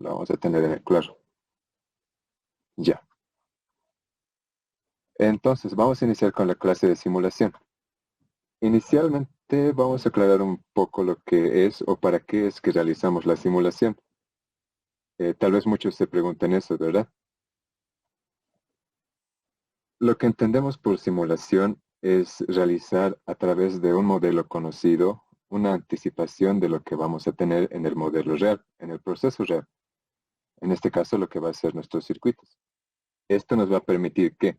la vamos a tener en el claro. Ya. Entonces, vamos a iniciar con la clase de simulación. Inicialmente vamos a aclarar un poco lo que es o para qué es que realizamos la simulación. Tal vez muchos se pregunten eso, ¿verdad? Lo que entendemos por simulación es realizar a través de un modelo conocido una anticipación de lo que vamos a tener en el modelo real, en el proceso real. En este caso, lo que va a ser nuestros circuitos. Esto nos va a permitir ¿qué?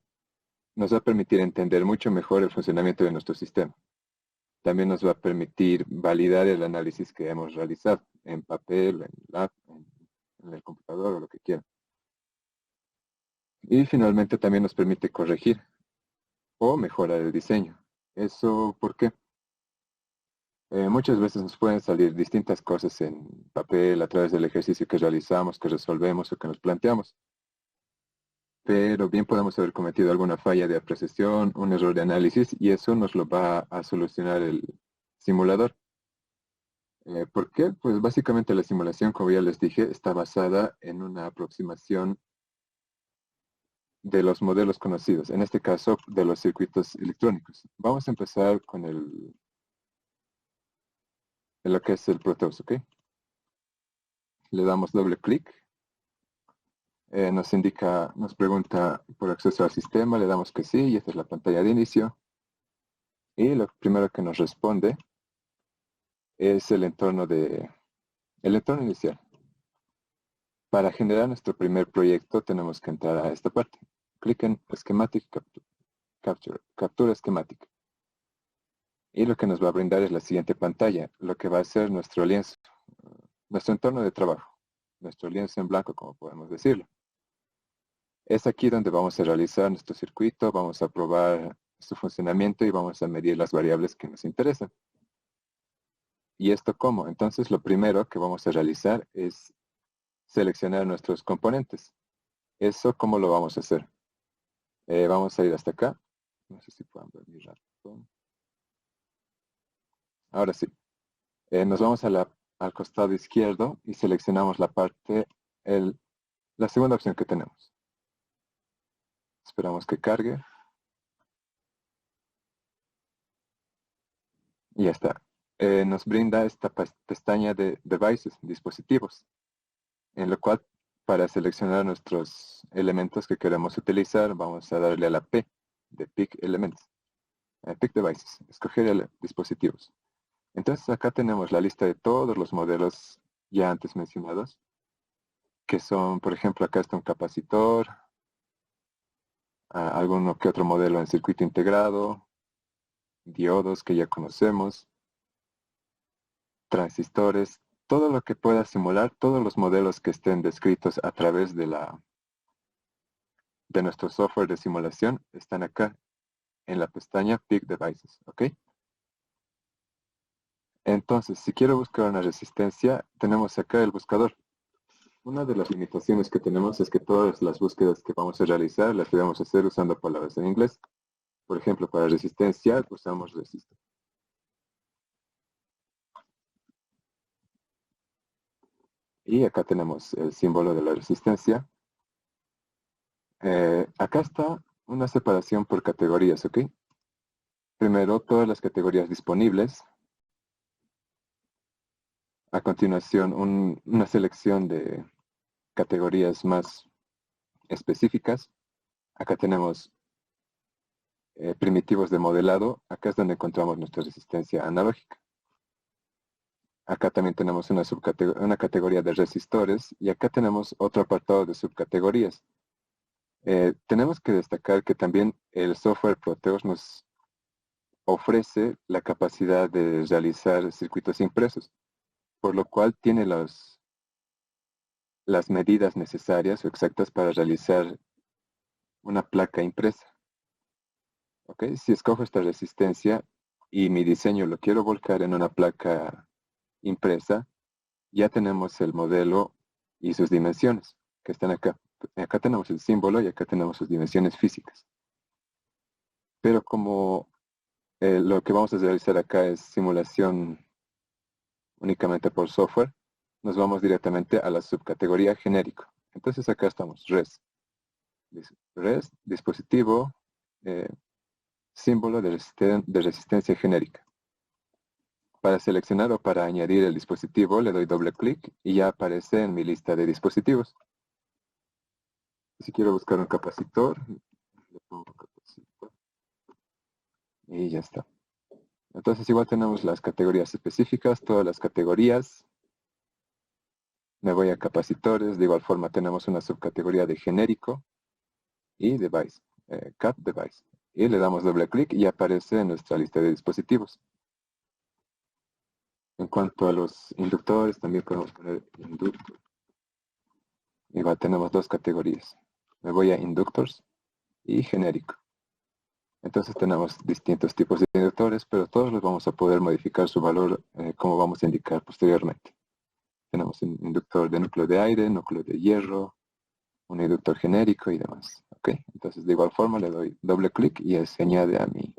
Nos va a permitir entender mucho mejor el funcionamiento de nuestro sistema. También nos va a permitir validar el análisis que hemos realizado en papel, en lab, en el computador o lo que quiera. Y finalmente también nos permite corregir o mejorar el diseño. ¿Eso por qué? Muchas veces nos pueden salir distintas cosas en papel a través del ejercicio que realizamos, que resolvemos o que nos planteamos. Pero bien podemos haber cometido alguna falla de apreciación, un error de análisis y eso nos lo va a solucionar el simulador. ¿Por qué? Pues básicamente la simulación, como ya les dije, está basada en una aproximación de los modelos conocidos, en este caso de los circuitos electrónicos. Vamos a empezar con lo que es el Proteus, ¿ok? Le damos doble clic, nos pregunta por acceso al sistema, le damos que sí, y esta es la pantalla de inicio. Y lo primero que nos responde es el entorno inicial. Para generar nuestro primer proyecto tenemos que entrar a esta parte. Clic en Schematic Capture, captura esquemática. Y lo que nos va a brindar es la siguiente pantalla, lo que va a ser nuestro lienzo, nuestro entorno de trabajo, nuestro lienzo en blanco, como podemos decirlo. Es aquí donde vamos a realizar nuestro circuito, vamos a probar su funcionamiento y vamos a medir las variables que nos interesan. ¿Y esto cómo? Entonces lo primero que vamos a realizar es seleccionar nuestros componentes. ¿Eso cómo lo vamos a hacer? Vamos a ir hasta acá. No sé si puedan ver mi ratón. Ahora sí. Nos vamos al costado izquierdo y seleccionamos la parte, la segunda opción que tenemos. Esperamos que cargue. Y ya está. Nos brinda esta pestaña de Devices, dispositivos, en lo cual para seleccionar nuestros elementos que queremos utilizar, vamos a darle a la P de Pick Elements, Pick Devices, escoger dispositivos. Entonces acá tenemos la lista de todos los modelos ya antes mencionados, que son, por ejemplo, acá está un capacitor, alguno que otro modelo en circuito integrado, diodos que ya conocemos, transistores, todo lo que pueda simular, todos los modelos que estén descritos a través de nuestro software de simulación están acá en la pestaña Pick Devices, ¿ok? Entonces, si quiero buscar una resistencia, tenemos acá el buscador. Una de las limitaciones que tenemos es que todas las búsquedas que vamos a realizar las debemos hacer usando palabras en inglés. Por ejemplo, para resistencia usamos resistor. Y acá tenemos el símbolo de la resistencia. Acá está una separación por categorías, ¿ok? Primero, todas las categorías disponibles. A continuación, una selección de categorías más específicas. Acá tenemos primitivos de modelado. Acá es donde encontramos nuestra resistencia analógica. Acá también tenemos una categoría de resistores y acá tenemos otro apartado de subcategorías. Tenemos que destacar que también el software Proteus nos ofrece la capacidad de realizar circuitos impresos, por lo cual tiene las medidas necesarias o exactas para realizar una placa impresa. ¿Ok? Si escojo esta resistencia y mi diseño lo quiero volcar en una placa impresa, ya tenemos el modelo y sus dimensiones que están acá. Acá tenemos el símbolo y acá tenemos sus dimensiones físicas. Pero como lo que vamos a realizar acá es simulación únicamente por software, nos vamos directamente a la subcategoría genérico. Entonces acá estamos, res, dispositivo, símbolo de resistencia genérica. Para seleccionar o para añadir el dispositivo le doy doble clic y ya aparece en mi lista de dispositivos. Si quiero buscar un capacitor, le pongo capacitor y ya está. Entonces igual tenemos las categorías específicas, todas las categorías. Me voy a capacitores, de igual forma tenemos una subcategoría de genérico y device, cat device. Y le damos doble clic y aparece en nuestra lista de dispositivos. En cuanto a los inductores, también podemos poner inductor. Igual tenemos dos categorías. Me voy a inductors y genérico. Entonces tenemos distintos tipos de inductores, pero todos los vamos a poder modificar su valor como vamos a indicar posteriormente. Tenemos un inductor de núcleo de aire, núcleo de hierro, un inductor genérico y demás. ¿Ok? Entonces de igual forma le doy doble clic y se añade a mi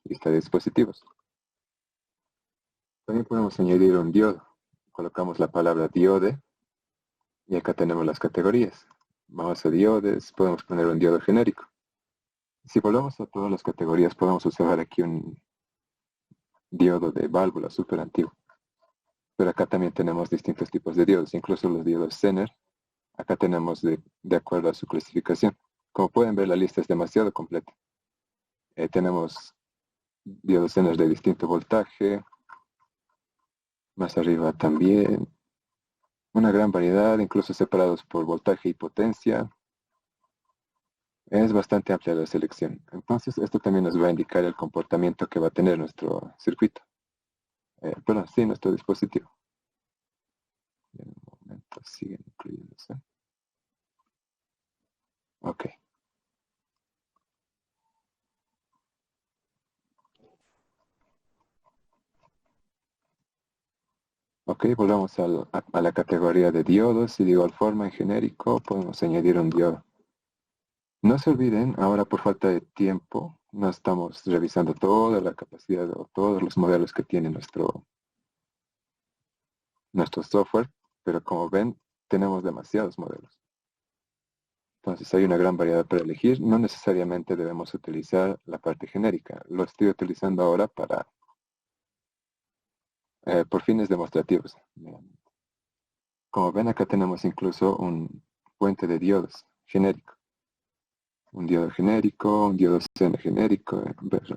lista de dispositivos. También podemos añadir un diodo. Colocamos la palabra diode y acá tenemos las categorías. Vamos a diodes, podemos poner un diodo genérico. Si volvemos a todas las categorías, podemos observar aquí un diodo de válvula súper antiguo. Pero acá también tenemos distintos tipos de diodos, incluso los diodos Zener. Acá tenemos de acuerdo a su clasificación. Como pueden ver, la lista es demasiado completa. Tenemos diodos Zener de distinto voltaje. Más arriba también. Una gran variedad, incluso separados por voltaje y potencia. Es bastante amplia la selección. Entonces, esto también nos va a indicar el comportamiento que va a tener nuestro circuito. Perdón, sí, nuestro dispositivo. En un momento siguen incluyéndose. Ok. Ok, volvamos a la categoría de diodos y de igual forma en genérico podemos añadir un diodo. No se olviden, ahora por falta de tiempo, no estamos revisando toda la capacidad o todos los modelos que tiene nuestro software, pero como ven, tenemos demasiados modelos. Entonces hay una gran variedad para elegir. No necesariamente debemos utilizar la parte genérica. Lo estoy utilizando ahora por fines demostrativos. Como ven, acá tenemos incluso un puente de diodos genérico. Un diodo genérico, un diodo CN genérico,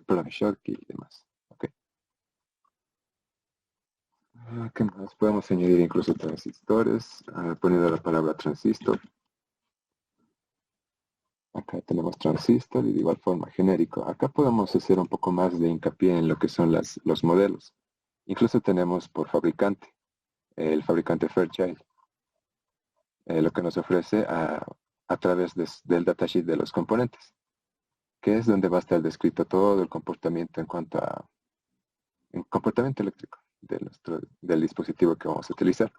perdón, Schottky y demás. Okay. ¿Qué más? Podemos añadir incluso transistores, poniendo la palabra transistor. Acá tenemos transistor y de igual forma genérico. Acá podemos hacer un poco más de hincapié en lo que son los modelos. Incluso tenemos por fabricante, el fabricante Fairchild, lo que nos ofrece a través del datasheet de los componentes, que es donde va a estar descrito todo el comportamiento en cuanto a comportamiento eléctrico del dispositivo que vamos a utilizar.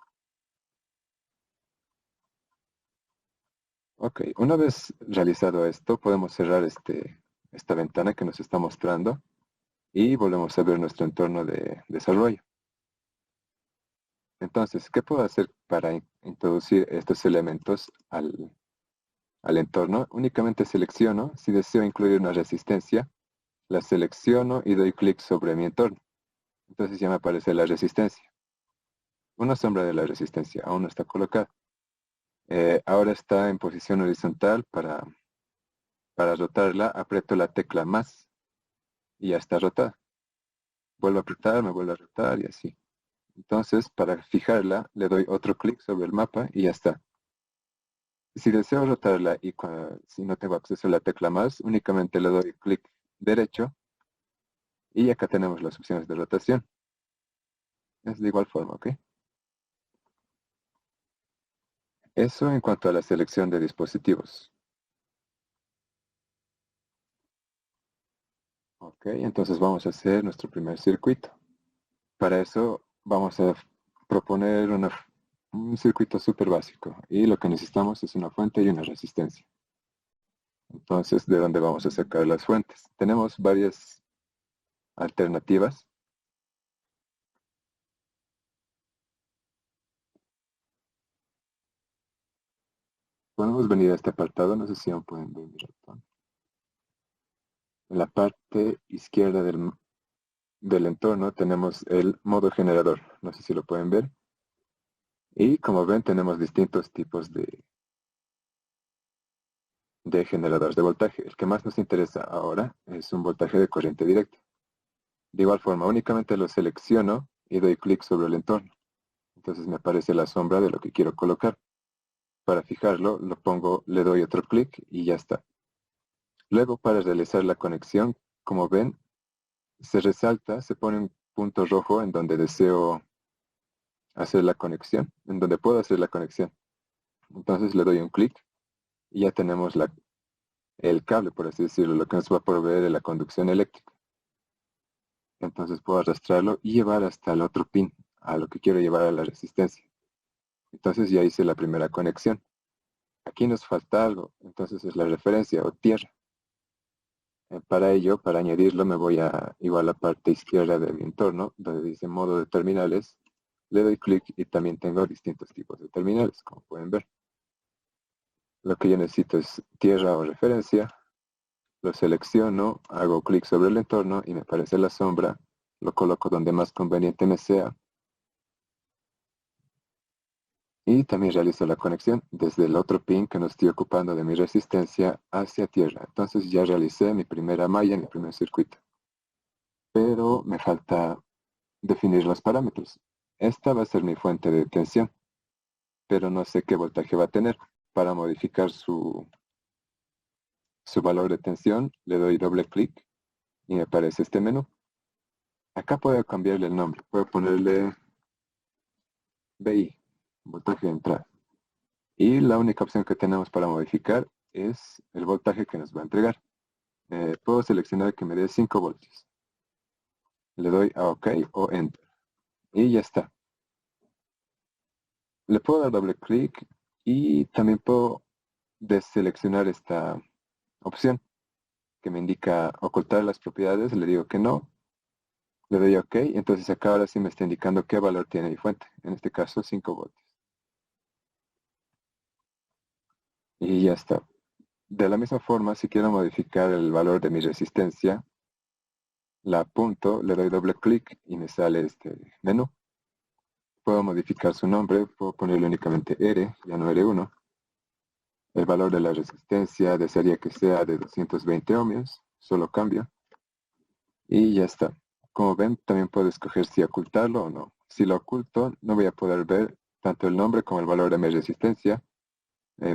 Ok, una vez realizado esto, podemos cerrar esta ventana que nos está mostrando y volvemos a ver nuestro entorno de desarrollo. Entonces, ¿qué puedo hacer para introducir estos elementos al entorno? Únicamente selecciono, si deseo incluir una resistencia, la selecciono y doy clic sobre mi entorno. Entonces ya me aparece la resistencia. Una sombra de la resistencia aún no está colocada. Ahora está en posición horizontal. Para rotarla, aprieto la tecla más y ya está rotada. Vuelvo a apretar, me vuelvo a rotar y así. Entonces, para fijarla, le doy otro clic sobre el mapa y ya está. Si deseo rotarla y si no tengo acceso a la tecla más, únicamente le doy clic derecho y acá tenemos las opciones de rotación. Es de igual forma, ¿ok? Eso en cuanto a la selección de dispositivos. Ok, entonces vamos a hacer nuestro primer circuito. Para eso vamos a proponer un circuito súper básico y lo que necesitamos es una fuente y una resistencia. Entonces, ¿de dónde vamos a sacar las fuentes? Tenemos varias alternativas. Podemos venir a este apartado, no sé si aún pueden ver mi ratón. En la parte izquierda del entorno tenemos el modo generador, no sé si lo pueden ver. Y como ven tenemos distintos tipos de generadores de voltaje. El que más nos interesa ahora es un voltaje de corriente directa. De igual forma, únicamente lo selecciono y doy clic sobre el entorno. Entonces me aparece la sombra de lo que quiero colocar. Para fijarlo, lo pongo, le doy otro clic y ya está. Luego, para realizar la conexión, como ven, se resalta, se pone un punto rojo en donde deseo hacer la conexión, en donde puedo hacer la conexión. Entonces le doy un clic y ya tenemos el cable, por así decirlo, lo que nos va a proveer de la conducción eléctrica. Entonces puedo arrastrarlo y llevar hasta el otro pin, a lo que quiero llevar a la resistencia. Entonces ya hice la primera conexión. Aquí nos falta algo, entonces es la referencia o tierra. Para ello, para añadirlo, me voy a igual a la parte izquierda de mi entorno, donde dice modo de terminales. Le doy clic y también tengo distintos tipos de terminales, como pueden ver. Lo que yo necesito es tierra o referencia. Lo selecciono, hago clic sobre el entorno y me aparece la sombra. Lo coloco donde más conveniente me sea. Y también realizo la conexión desde el otro pin que no estoy ocupando de mi resistencia hacia tierra. Entonces ya realicé mi primera malla, mi primer circuito. Pero me falta definir los parámetros. Esta va a ser mi fuente de tensión, pero no sé qué voltaje va a tener. Para modificar su valor de tensión, le doy doble clic y me aparece este menú. Acá puedo cambiarle el nombre. Puedo ponerle BI, voltaje de entrada. Y la única opción que tenemos para modificar es el voltaje que nos va a entregar. Puedo seleccionar que me dé 5 voltios. Le doy a OK o Enter. Y ya está. Le puedo dar doble clic y también puedo deseleccionar esta opción que me indica ocultar las propiedades. Le digo que no. Le doy OK. Entonces acá ahora sí me está indicando qué valor tiene mi fuente. En este caso 5 voltios. Y ya está. De la misma forma, si quiero modificar el valor de mi resistencia, la apunto, le doy doble clic y me sale este menú. Puedo modificar su nombre, puedo ponerle únicamente R, ya no R1. El valor de la resistencia desearía que sea de 220 ohmios, solo cambio. Y ya está. Como ven, también puedo escoger si ocultarlo o no. Si lo oculto, no voy a poder ver tanto el nombre como el valor de mi resistencia.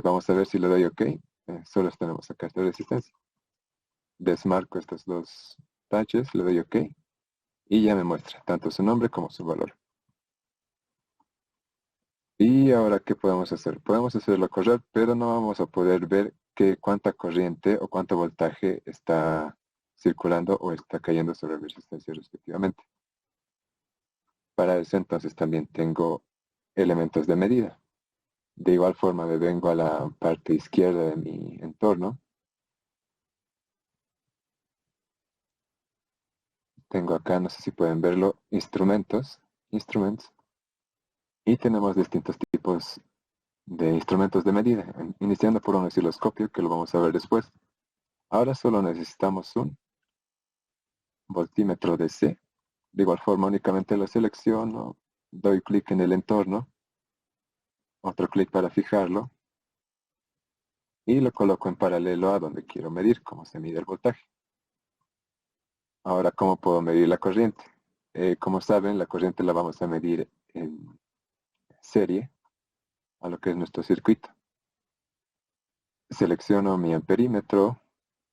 Vamos a ver si le doy OK. Solo tenemos acá esta resistencia. Desmarco estos dos taches, le doy OK. Y ya me muestra tanto su nombre como su valor. Y ahora, ¿qué podemos hacer? Podemos hacerlo correr, pero no vamos a poder ver cuánta corriente o cuánto voltaje está circulando o está cayendo sobre la resistencia respectivamente. Para eso entonces también tengo elementos de medida. De igual forma me vengo a la parte izquierda de mi entorno. Tengo acá, no sé si pueden verlo, instrumentos. Y tenemos distintos tipos de instrumentos de medida, iniciando por un osciloscopio que lo vamos a ver después. Ahora solo necesitamos un voltímetro DC. De igual forma únicamente lo selecciono, doy clic en el entorno, otro clic para fijarlo y lo coloco en paralelo a donde quiero medir cómo se mide el voltaje. Ahora, ¿cómo puedo medir la corriente? Como saben, la corriente la vamos a medir en serie a lo que es nuestro circuito. Selecciono mi amperímetro.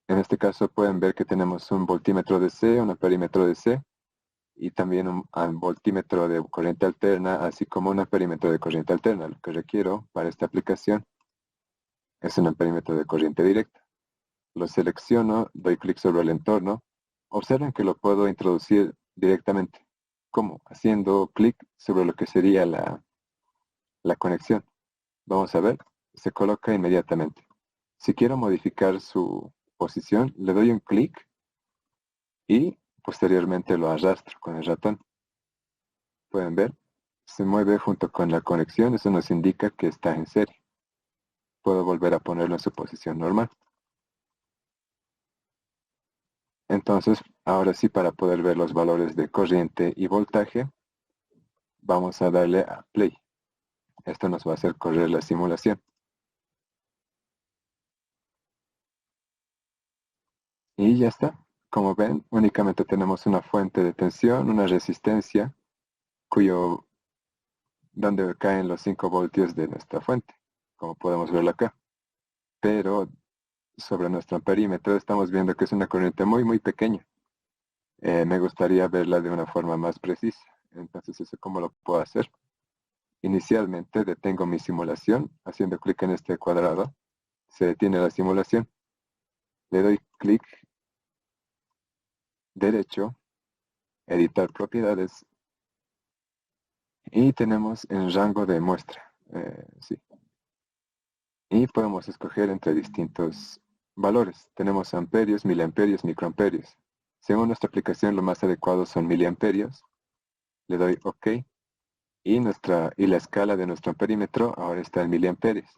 En este caso pueden ver que tenemos un voltímetro DC, un amperímetro DC y también un voltímetro de corriente alterna, así como un amperímetro de corriente alterna. Lo que requiero para esta aplicación es un amperímetro de corriente directa. Lo selecciono, doy clic sobre el entorno. Observen que lo puedo introducir directamente. ¿Cómo? Haciendo clic sobre lo que sería la conexión. Vamos a ver, se coloca inmediatamente. Si quiero modificar su posición, le doy un clic y posteriormente lo arrastro con el ratón. Pueden ver, se mueve junto con la conexión, eso nos indica que está en serie. puedo volver a ponerlo en su posición normal. Entonces, ahora sí, para poder ver los valores de corriente y voltaje, vamos a darle a play. Esto nos va a hacer correr la simulación. Y ya está. Como ven, únicamente tenemos una fuente de tensión, una resistencia, donde caen los 5 voltios de nuestra fuente, como podemos verlo acá. Pero sobre nuestro amperímetro estamos viendo que es una corriente muy, muy pequeña. Me gustaría verla de una forma más precisa. Entonces, ¿eso cómo lo puedo hacer? Inicialmente detengo mi simulación haciendo clic en este cuadrado. Se detiene la simulación. Le doy clic derecho, editar propiedades y tenemos el rango de muestra. Sí. Y podemos escoger entre distintos valores. Tenemos amperios, miliamperios, microamperios. Según nuestra aplicación, lo más adecuado son miliamperios. Le doy OK. Y la escala de nuestro amperímetro ahora está en miliamperios.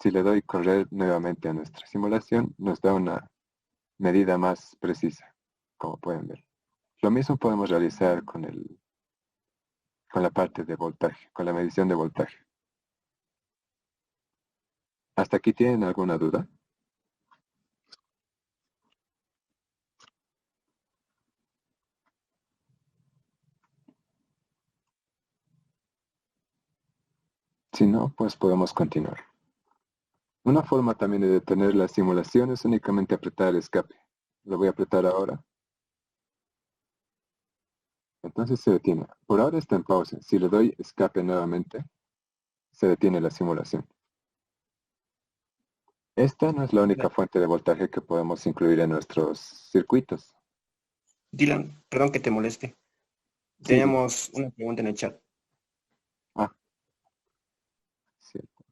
Si le doy correr nuevamente a nuestra simulación, nos da una medida más precisa, como pueden ver. Lo mismo podemos realizar con la parte de voltaje, con la medición de voltaje. ¿Hasta aquí tienen alguna duda? Si no, pues podemos continuar. Una forma también de detener la simulación es únicamente apretar el escape. Lo voy a apretar ahora. Entonces se detiene. Por ahora está en pausa. Si le doy escape nuevamente, se detiene la simulación. Esta no es la única fuente de voltaje que podemos incluir en nuestros circuitos. Dylan, perdón que te moleste. Sí, Tenemos una pregunta en el chat. Ah, cierto.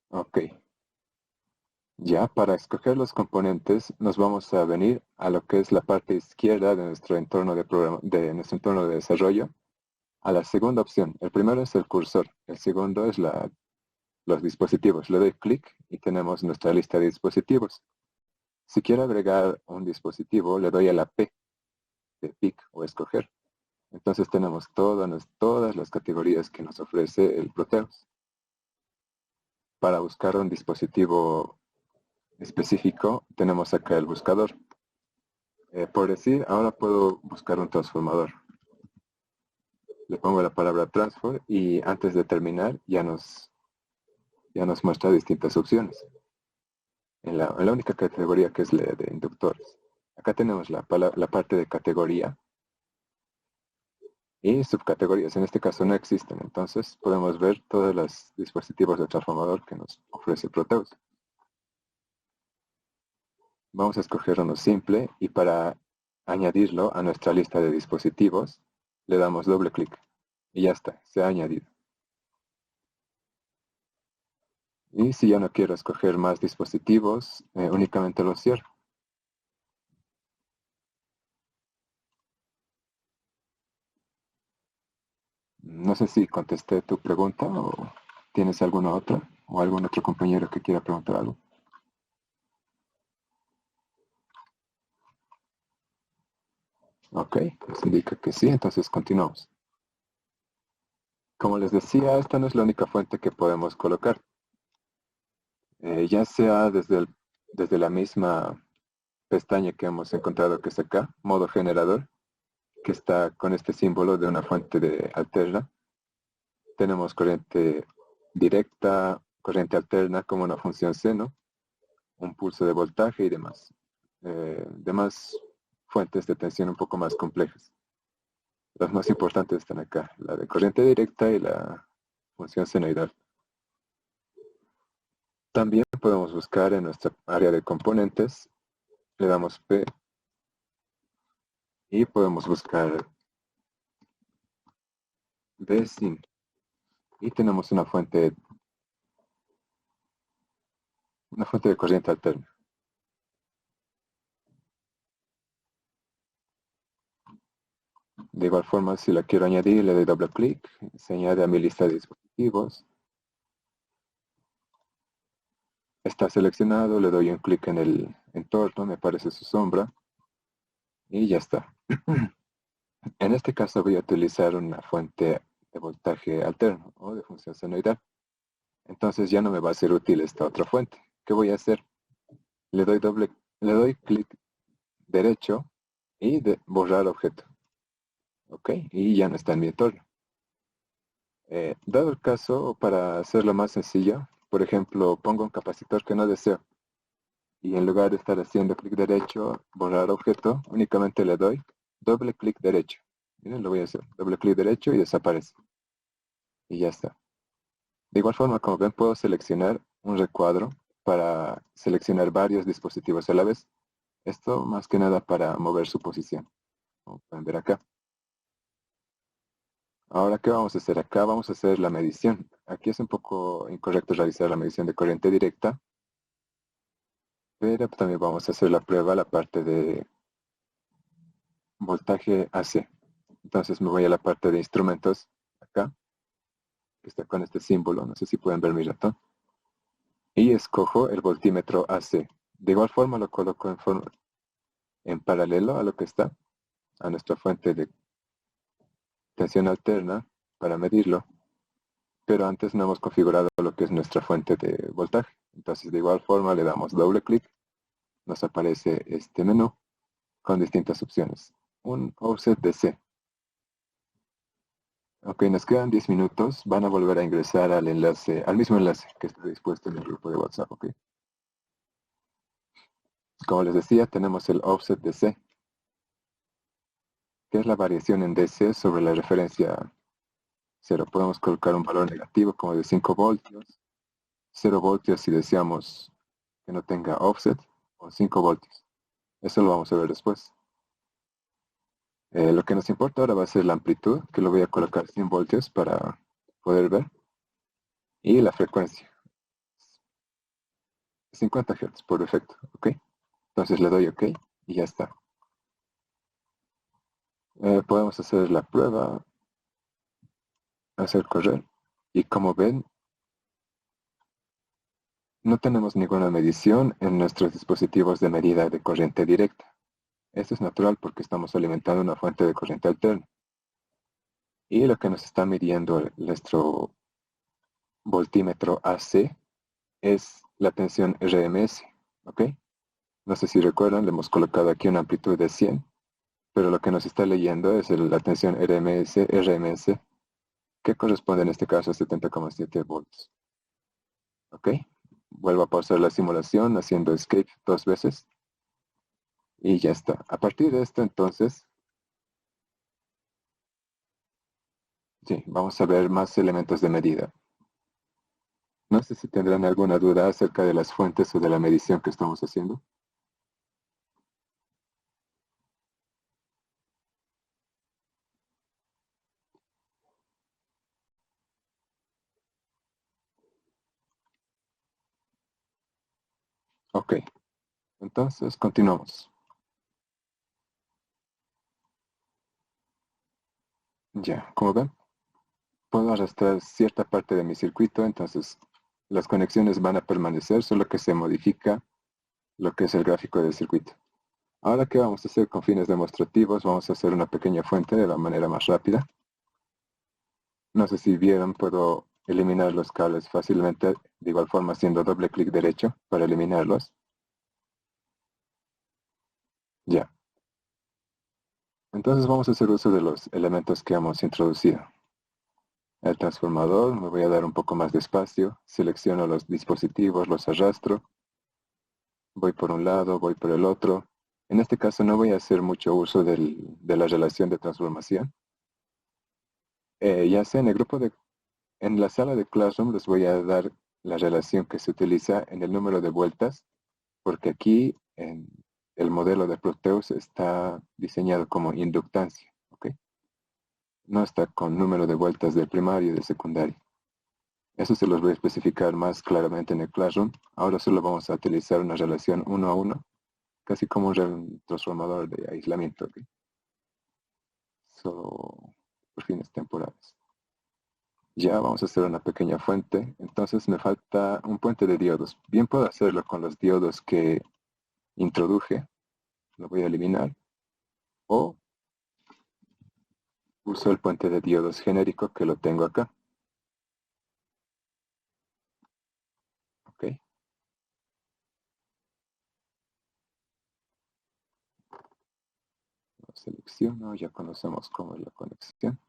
Ok. Ya, para escoger los componentes, nos vamos a venir a lo que es la parte izquierda de nuestro entorno de nuestro entorno de desarrollo, a la segunda opción. El primero es el cursor, el segundo es los dispositivos. Le doy clic y tenemos nuestra lista de dispositivos. Si quiero agregar un dispositivo, le doy a la P de pick o escoger. Entonces tenemos todas las categorías que nos ofrece el Proteus. Para buscar un dispositivo específico, tenemos acá el buscador. Por decir, ahora puedo buscar un transformador. Le pongo la palabra transfer y antes de terminar ya nos muestra distintas opciones. En la única categoría que es la de inductores. Acá tenemos la parte de categoría y subcategorías. En este caso no existen, entonces podemos ver todos los dispositivos de transformador que nos ofrece Proteus. Vamos a escoger uno simple y para añadirlo a nuestra lista de dispositivos le damos doble clic y ya está, se ha añadido. Y si ya no quiero escoger más dispositivos, únicamente los cierro. No sé si contesté tu pregunta o tienes alguna otra o algún otro compañero que quiera preguntar algo. Ok, pues indica que sí, entonces continuamos. Como les decía, esta no es la única fuente que podemos colocar. Ya sea desde la misma pestaña que hemos encontrado que es acá, modo generador, que está con este símbolo de una fuente de alterna. Tenemos corriente directa, corriente alterna como una función seno, un pulso de voltaje y demás. Demás fuentes de tensión un poco más complejas. Las más importantes están acá, la de corriente directa y la función senoidal. También podemos buscar en nuestra área de componentes, le damos P y podemos buscar Vsin y tenemos una fuente de corriente alterna. De igual forma, si la quiero añadir, le doy doble clic, se añade a mi lista de dispositivos. Está seleccionado, le doy un clic en el entorno, me aparece su sombra y ya está. En este caso voy a utilizar una fuente de voltaje alterno o de función senoidal. Entonces ya no me va a ser útil esta otra fuente. ¿Qué voy a hacer? Le doy clic derecho y borrar objeto. Ok, y ya no está en mi entorno. Dado el caso, para hacerlo más sencillo, por ejemplo, pongo un capacitor que no deseo y en lugar de estar haciendo clic derecho, borrar objeto, únicamente le doy doble clic derecho. Miren, lo voy a hacer. Doble clic derecho y desaparece. Y ya está. De igual forma, como ven, puedo seleccionar un recuadro para seleccionar varios dispositivos a la vez. Esto más que nada para mover su posición. Como pueden ver acá. Ahora, ¿qué vamos a hacer? Acá vamos a hacer la medición. Aquí es un poco incorrecto realizar la medición de corriente directa, pero también vamos a hacer la prueba, la parte de voltaje AC. Entonces me voy a la parte de instrumentos, acá, que está con este símbolo, no sé si pueden ver mi ratón, y escojo el voltímetro AC. De igual forma lo coloco en paralelo a lo que está, a nuestra fuente de tensión alterna para medirlo, pero antes no hemos configurado lo que es nuestra fuente de voltaje. Entonces de igual forma le damos doble clic, nos aparece este menú con distintas opciones. Un offset DC. Ok, nos quedan 10 minutos. Van a volver a ingresar al enlace, al mismo enlace que está dispuesto en el grupo de WhatsApp, ok. Como les decía, tenemos el offset DC, que es la variación en DC sobre la referencia 0. Podemos colocar un valor negativo como de 5 voltios, 0 voltios si deseamos que no tenga offset, o 5 voltios. Eso lo vamos a ver después. Lo que nos importa ahora va a ser la amplitud, que lo voy a colocar 100 voltios para poder ver. Y la frecuencia. 50 Hz por defecto, ¿ok? Entonces le doy OK y ya está. Podemos hacer la prueba, hacer correr. Y como ven, no tenemos ninguna medición en nuestros dispositivos de medida de corriente directa. Esto es natural porque estamos alimentando una fuente de corriente alterna. Y lo que nos está midiendo nuestro voltímetro AC es la tensión RMS, ¿ok? No sé si recuerdan, le hemos colocado aquí una amplitud de 100, pero lo que nos está leyendo es la tensión RMS, que corresponde en este caso a 70,7 volts. ¿Ok? Vuelvo a pausar la simulación haciendo escape 2 veces. Y ya está. A partir de esto, entonces, sí, vamos a ver más elementos de medida. No sé si tendrán alguna duda acerca de las fuentes o de la medición que estamos haciendo. Ok, entonces continuamos. Ya, como ven, puedo arrastrar cierta parte de mi circuito, entonces las conexiones van a permanecer, solo que se modifica lo que es el gráfico del circuito. Ahora, ¿qué vamos a hacer con fines demostrativos? Vamos a hacer una pequeña fuente de la manera más rápida. No sé si vieron, puedo eliminar los cables fácilmente, de igual forma haciendo doble clic derecho para eliminarlos. Ya. Entonces vamos a hacer uso de los elementos que hemos introducido. El transformador, me voy a dar un poco más de espacio, selecciono los dispositivos, los arrastro, voy por un lado, voy por el otro. En este caso no voy a hacer mucho uso de la relación de transformación. Ya sea en la sala de Classroom les voy a dar la relación que se utiliza en el número de vueltas, porque aquí en el modelo de Proteus está diseñado como inductancia, ¿ok? No está con número de vueltas de primario y de secundario. Eso se los voy a especificar más claramente en el Classroom. Ahora solo vamos a utilizar una relación 1 a 1, casi como un transformador de aislamiento, ¿ok? solo por fines temporales. Ya vamos a hacer una pequeña fuente, entonces me falta un puente de diodos. Bien puedo hacerlo con los diodos que introduje, lo voy a eliminar, o uso el puente de diodos genérico que lo tengo acá. Ok. Lo selecciono, ya conocemos cómo es la conexión.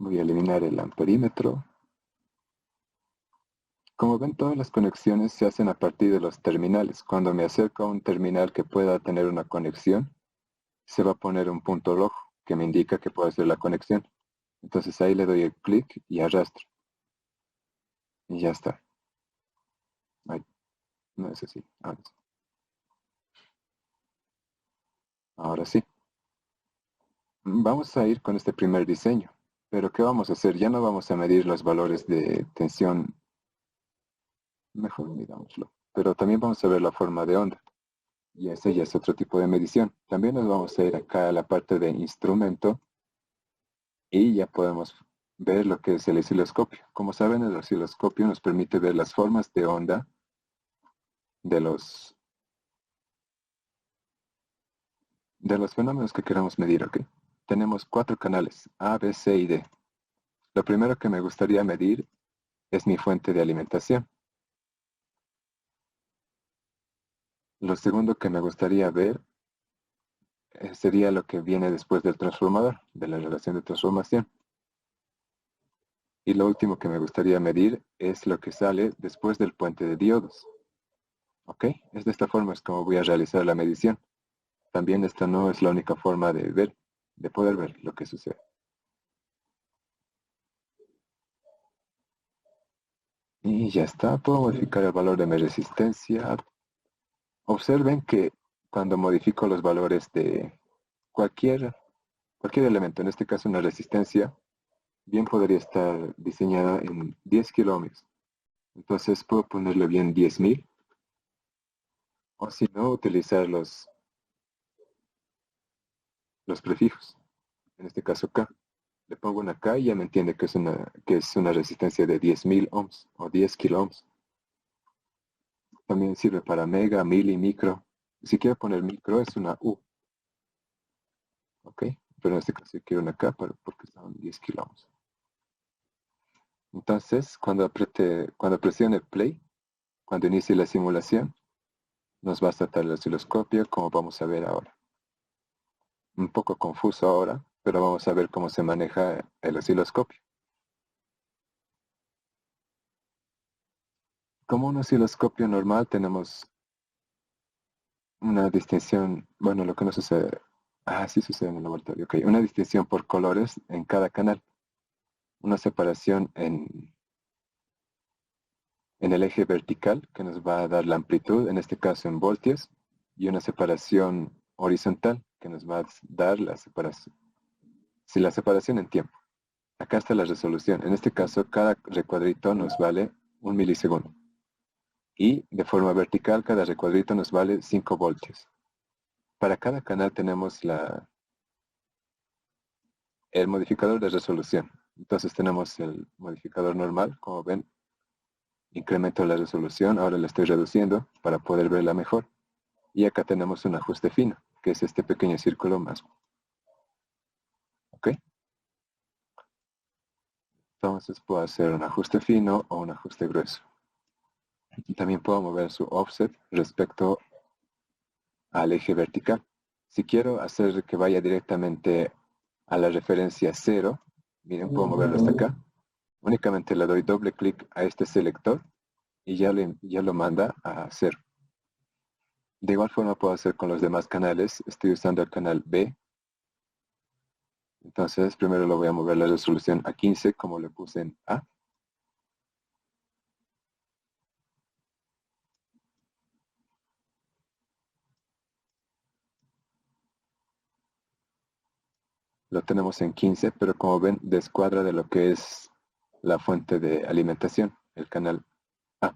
Voy a eliminar el amperímetro. Como ven, todas las conexiones se hacen a partir de los terminales. Cuando me acerco a un terminal que pueda tener una conexión, se va a poner un punto rojo que me indica que puede hacer la conexión. Entonces ahí le doy el clic y arrastro. Y ya está. Ay, no es así. Ahora sí. Ahora sí. Vamos a ir con este primer diseño. Pero ¿qué vamos a hacer? Ya no vamos a medir los valores de tensión. Mejor mirámoslo. Pero también vamos a ver la forma de onda. Y ese ya es otro tipo de medición. También nos vamos a ir acá a la parte de instrumento. Y ya podemos ver lo que es el osciloscopio. Como saben, el osciloscopio nos permite ver las formas de onda de los fenómenos que queramos medir, ¿ok? Tenemos 4 canales, A, B, C y D. Lo primero que me gustaría medir es mi fuente de alimentación. Lo segundo que me gustaría ver sería lo que viene después del transformador, de la relación de transformación. Y lo último que me gustaría medir es lo que sale después del puente de diodos. ¿Ok? Es de esta forma es como voy a realizar la medición. También esta no es la única forma de ver, de poder ver lo que sucede. Y ya está, puedo modificar el valor de mi resistencia. Observen que cuando modifico los valores de cualquier elemento, en este caso una resistencia, bien podría estar diseñada en 10 kiloohmios. Entonces puedo ponerle bien 10.000, o si no, utilizar los prefijos. En este caso K. Le pongo una K y ya me entiende que es una resistencia de 10.000 ohms o 10 kiloohms. También sirve para mega, mil y micro. Si quiero poner micro es una U. ¿Ok? Pero en este caso yo quiero una K porque son 10 kiloohms. Entonces, cuando presione play, cuando inicie la simulación, nos va a saltar el osciloscopio como vamos a ver ahora. Un poco confuso ahora, pero vamos a ver cómo se maneja el osciloscopio. Como un osciloscopio normal tenemos una distinción, bueno, lo que no sucede, sí sucede en el laboratorio, ok, una distinción por colores en cada canal, una separación en el eje vertical que nos va a dar la amplitud, en este caso en voltios, y una separación horizontal que nos va a dar la separación en tiempo. Acá está la resolución. En este caso, cada recuadrito nos vale 1 milisegundo. Y de forma vertical, cada recuadrito nos vale 5 voltios. Para cada canal tenemos el modificador de resolución. Entonces tenemos el modificador normal, como ven, incremento la resolución, ahora la estoy reduciendo para poder verla mejor. Y acá tenemos un ajuste fino, que es este pequeño círculo más. ¿Ok? Entonces puedo hacer un ajuste fino o un ajuste grueso. Y también puedo mover su offset respecto al eje vertical. Si quiero hacer que vaya directamente a la referencia 0, miren, puedo moverlo hasta acá. Únicamente le doy doble clic a este selector y ya lo manda a 0. De igual forma puedo hacer con los demás canales. Estoy usando el canal B. Entonces primero lo voy a mover la resolución a 15 como le puse en A. Lo tenemos en 15, pero como ven descuadra de lo que es la fuente de alimentación, el canal A.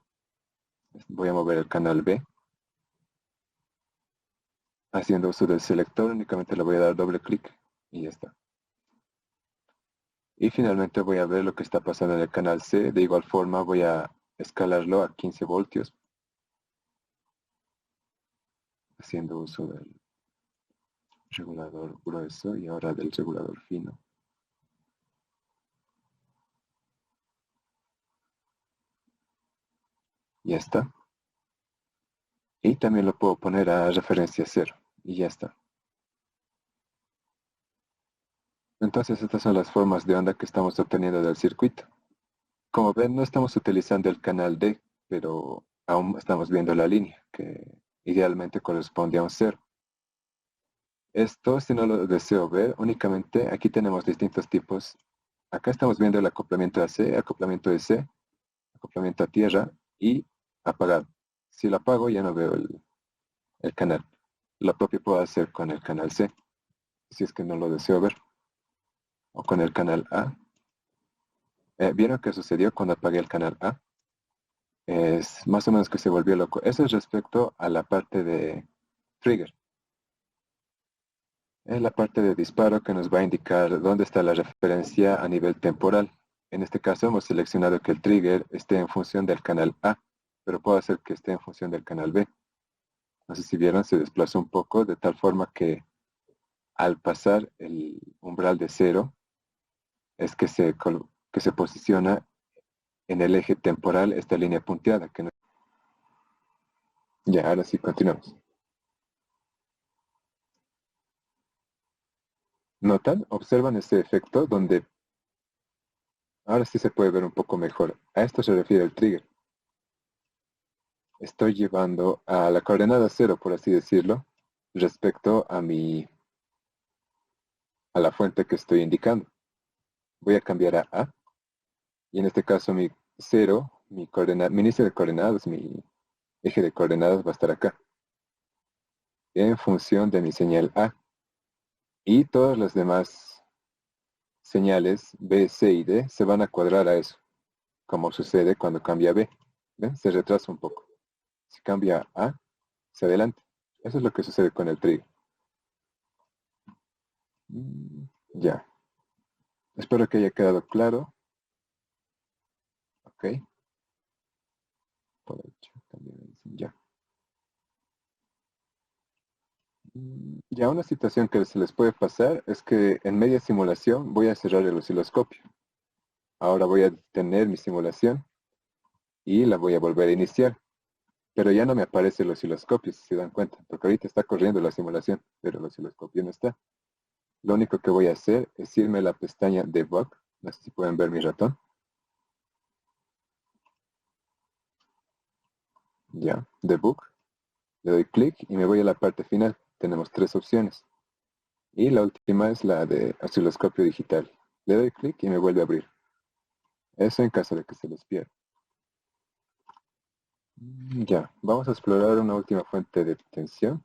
Voy a mover el canal B. Haciendo uso del selector, únicamente le voy a dar doble clic y ya está. Y finalmente voy a ver lo que está pasando en el canal C. De igual forma voy a escalarlo a 15 voltios. Haciendo uso del regulador grueso y ahora del regulador fino. Ya está. Y también lo puedo poner a referencia 0 y ya está. Entonces estas son las formas de onda que estamos obteniendo del circuito. Como ven, no estamos utilizando el canal D, pero aún estamos viendo la línea, que idealmente corresponde a un 0. Esto, si no lo deseo ver, únicamente aquí tenemos distintos tipos. Acá estamos viendo el acoplamiento AC, acoplamiento de C, acoplamiento a tierra y apagado. Si lo apago ya no veo el canal. Lo propio puedo hacer con el canal C, si es que no lo deseo ver. O con el canal A. ¿Vieron qué sucedió cuando apagué el canal A? Es más o menos que se volvió loco. Eso es respecto a la parte de trigger. Es la parte de disparo que nos va a indicar dónde está la referencia a nivel temporal. En este caso hemos seleccionado que el trigger esté en función del canal A, pero puedo hacer que esté en función del canal B. No sé si vieron, se desplazó un poco de tal forma que al pasar el umbral de 0 es que se posiciona en el eje temporal esta línea punteada. Ya, ahora sí, continuamos. ¿Notan? ¿Observan ese efecto donde ahora sí se puede ver un poco mejor? A esto se refiere el trigger. Estoy llevando a la coordenada 0, por así decirlo, respecto a la fuente que estoy indicando. Voy a cambiar a A, y en este caso mi 0, mi inicio de coordenadas, mi eje de coordenadas va a estar acá, en función de mi señal A. Y todas las demás señales B, C y D se van a cuadrar a eso, como sucede cuando cambia B. ¿Ven? Se retrasa un poco. Si cambia a A, se adelanta. Eso es lo que sucede con el trigger. Ya. Espero que haya quedado claro. Ok. Por hecho, ya. Ya una situación que se les puede pasar es que en media simulación voy a cerrar el osciloscopio. Ahora voy a detener mi simulación y la voy a volver a iniciar. Pero ya no me aparece el osciloscopio, si se dan cuenta, porque ahorita está corriendo la simulación, pero el osciloscopio no está. Lo único que voy a hacer es irme a la pestaña Debug. No sé si pueden ver mi ratón. Ya, Debug. Le doy clic y me voy a la parte final. Tenemos 3 opciones. Y la última es la de osciloscopio digital. Le doy clic y me vuelve a abrir. Eso en caso de que se les pierda. Ya, vamos a explorar una última fuente de tensión.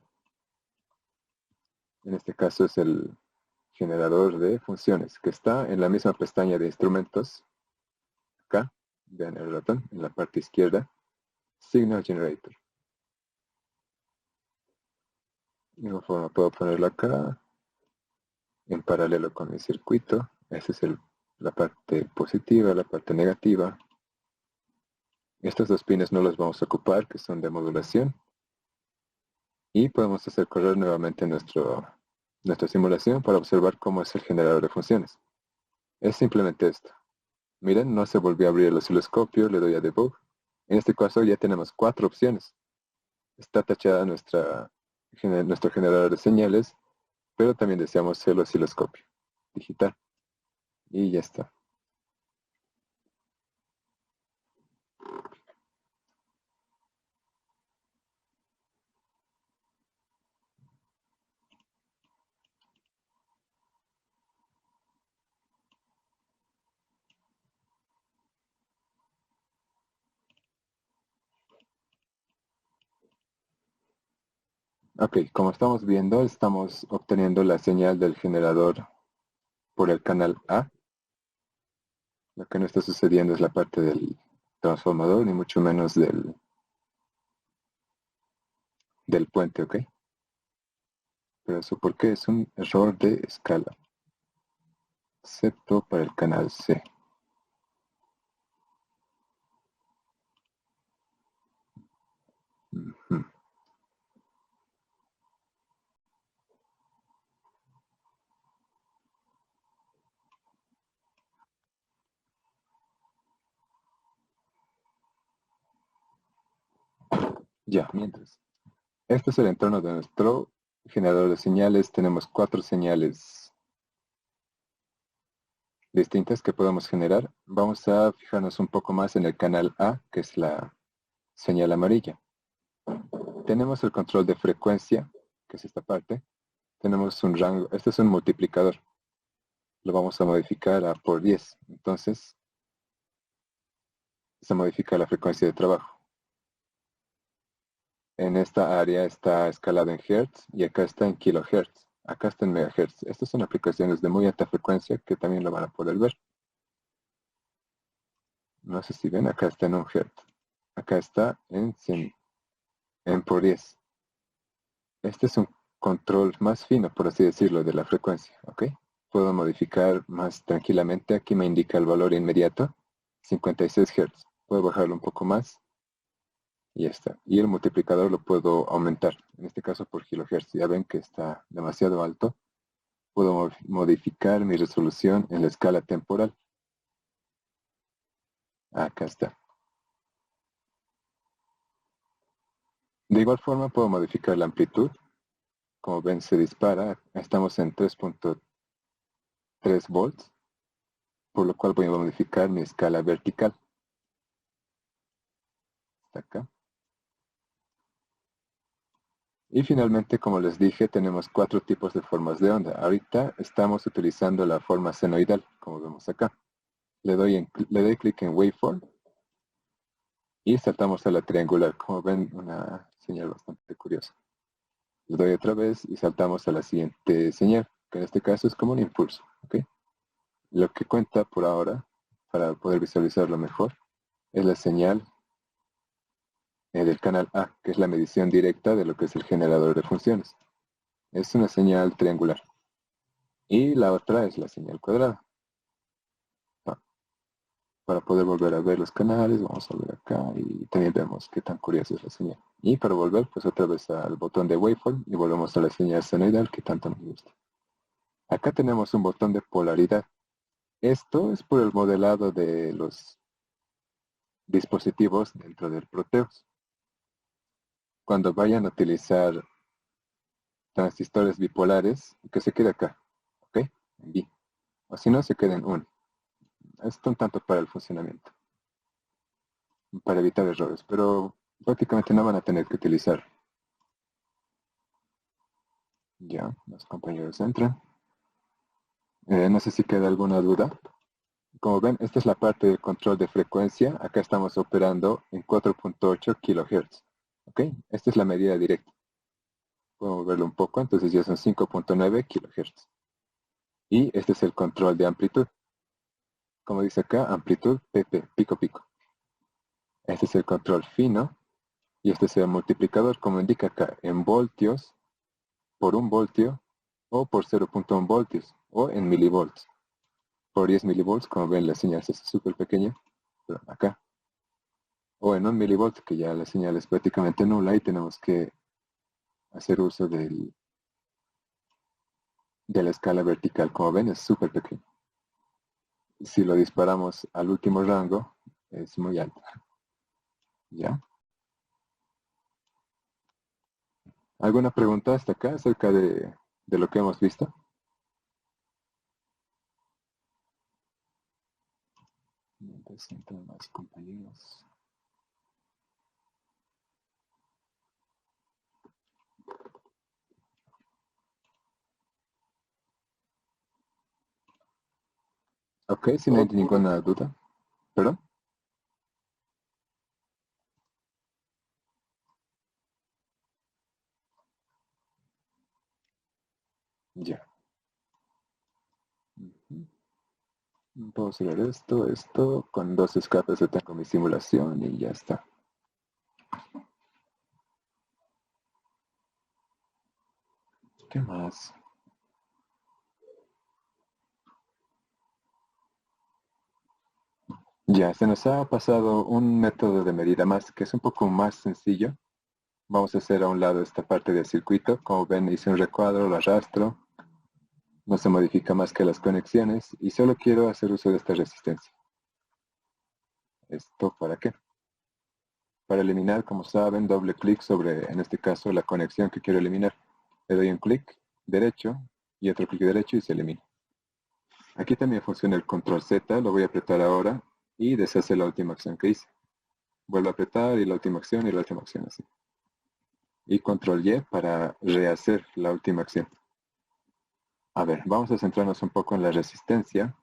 En este caso es el generador de funciones, que está en la misma pestaña de instrumentos. Acá, vean el ratón, en la parte izquierda. Signal Generator. De igual forma puedo ponerlo acá, en paralelo con el circuito. Esa es la parte positiva, la parte negativa. Estos 2 pines no los vamos a ocupar, que son de modulación. Y podemos hacer correr nuevamente nuestra simulación para observar cómo es el generador de funciones. Es simplemente esto. Miren, no se volvió a abrir el osciloscopio, le doy a Debug. En este caso ya tenemos 4 opciones. Está tachada nuestro generador de señales, pero también deseamos el osciloscopio digital. Y ya está. Ok, como estamos viendo, estamos obteniendo la señal del generador por el canal A. Lo que no está sucediendo es la parte del transformador, ni mucho menos del puente, ¿ok? Pero eso porque es un error de escala, excepto para el canal C. Ujú. Ya, mientras. Este es el entorno de nuestro generador de señales. Tenemos 4 señales distintas que podemos generar. Vamos a fijarnos un poco más en el canal A, que es la señal amarilla. Tenemos el control de frecuencia, que es esta parte. Tenemos un rango, este es un multiplicador. Lo vamos a modificar a por 10. Entonces, se modifica la frecuencia de trabajo. En esta área está escalado en Hertz y acá está en kilohertz. Acá está en megahertz. Estas son aplicaciones de muy alta frecuencia que también lo van a poder ver. No sé si ven, acá está en 1 Hertz. Acá está en 100, en por 10. Este es un control más fino, por así decirlo, de la frecuencia. ¿Ok? Puedo modificar más tranquilamente. Aquí me indica el valor inmediato, 56 Hz. Puedo bajarlo un poco más y ya está. Y el multiplicador lo puedo aumentar, en este caso por kilohertz. Ya ven que está demasiado alto. Puedo modificar mi resolución en la escala temporal. Acá está. De igual forma puedo modificar la amplitud. Como ven se dispara. Estamos en 3.3 volts. Por lo cual voy a modificar mi escala vertical. Hasta acá. Y finalmente, como les dije, tenemos 4 tipos de formas de onda. Ahorita estamos utilizando la forma senoidal, como vemos acá. Le doy clic en Waveform y saltamos a la triangular. Como ven, una señal bastante curiosa. Le doy otra vez y saltamos a la siguiente señal, que en este caso es como un impulso. ¿Ok? Lo que cuenta por ahora, para poder visualizarlo mejor, es la señal del canal A, que es la medición directa de lo que es el generador de funciones. Es una señal triangular. Y la otra es la señal cuadrada. Para poder volver a ver los canales, vamos a ver acá y también vemos qué tan curiosa es la señal. Y para volver, pues otra vez al botón de Waveform y volvemos a la señal senoidal que tanto nos gusta. Acá tenemos un botón de polaridad. Esto es por el modelado de los dispositivos dentro del Proteus. Cuando vayan a utilizar transistores bipolares, que se quede acá, ¿ok? En B. O si no, se queda en 1. Esto un tanto para el funcionamiento, para evitar errores, pero prácticamente no van a tener que utilizar. Ya, los compañeros entran. No sé si queda alguna duda. Como ven, esta es la parte de control de frecuencia. Acá estamos operando en 4.8 kHz. ¿Ok? Esta es la medida directa. Puedo moverlo un poco, entonces ya son 5.9 kHz. Y este es el control de amplitud. Como dice acá, amplitud PP, pico pico. Este es el control fino. Y este es el multiplicador, como indica acá, en voltios, por 1 voltio, o por 0.1 voltios, o en milivolts. Por 10 milivolts, como ven la señal es súper pequeña, pero acá. O en 1 milivolt, que ya la señal es prácticamente nula y tenemos que hacer uso de la escala vertical. Como ven, es súper pequeño. Si lo disparamos al último rango, es muy alto. ¿Ya? ¿Alguna pregunta hasta acá acerca de lo que hemos visto? Presento más compañeros. Ok, si no hay ninguna duda. ¿Perdón? Ya. Puedo cerrar esto. Con 2 escapes yo tengo mi simulación y ya está. ¿Qué más? Ya, se nos ha pasado un método de medida más, que es un poco más sencillo. Vamos a hacer a un lado esta parte del circuito. Como ven, hice un recuadro, lo arrastro. No se modifica más que las conexiones y solo quiero hacer uso de esta resistencia. ¿Esto para qué? Para eliminar, como saben, doble clic sobre, en este caso, la conexión que quiero eliminar. Le doy un clic derecho y otro clic derecho y se elimina. Aquí también funciona el control Z, lo voy a apretar ahora y deshace la última acción que hice. Vuelvo a apretar y la última acción y la última acción así. Y control Y para rehacer la última acción. A ver, vamos a centrarnos un poco en la resistencia.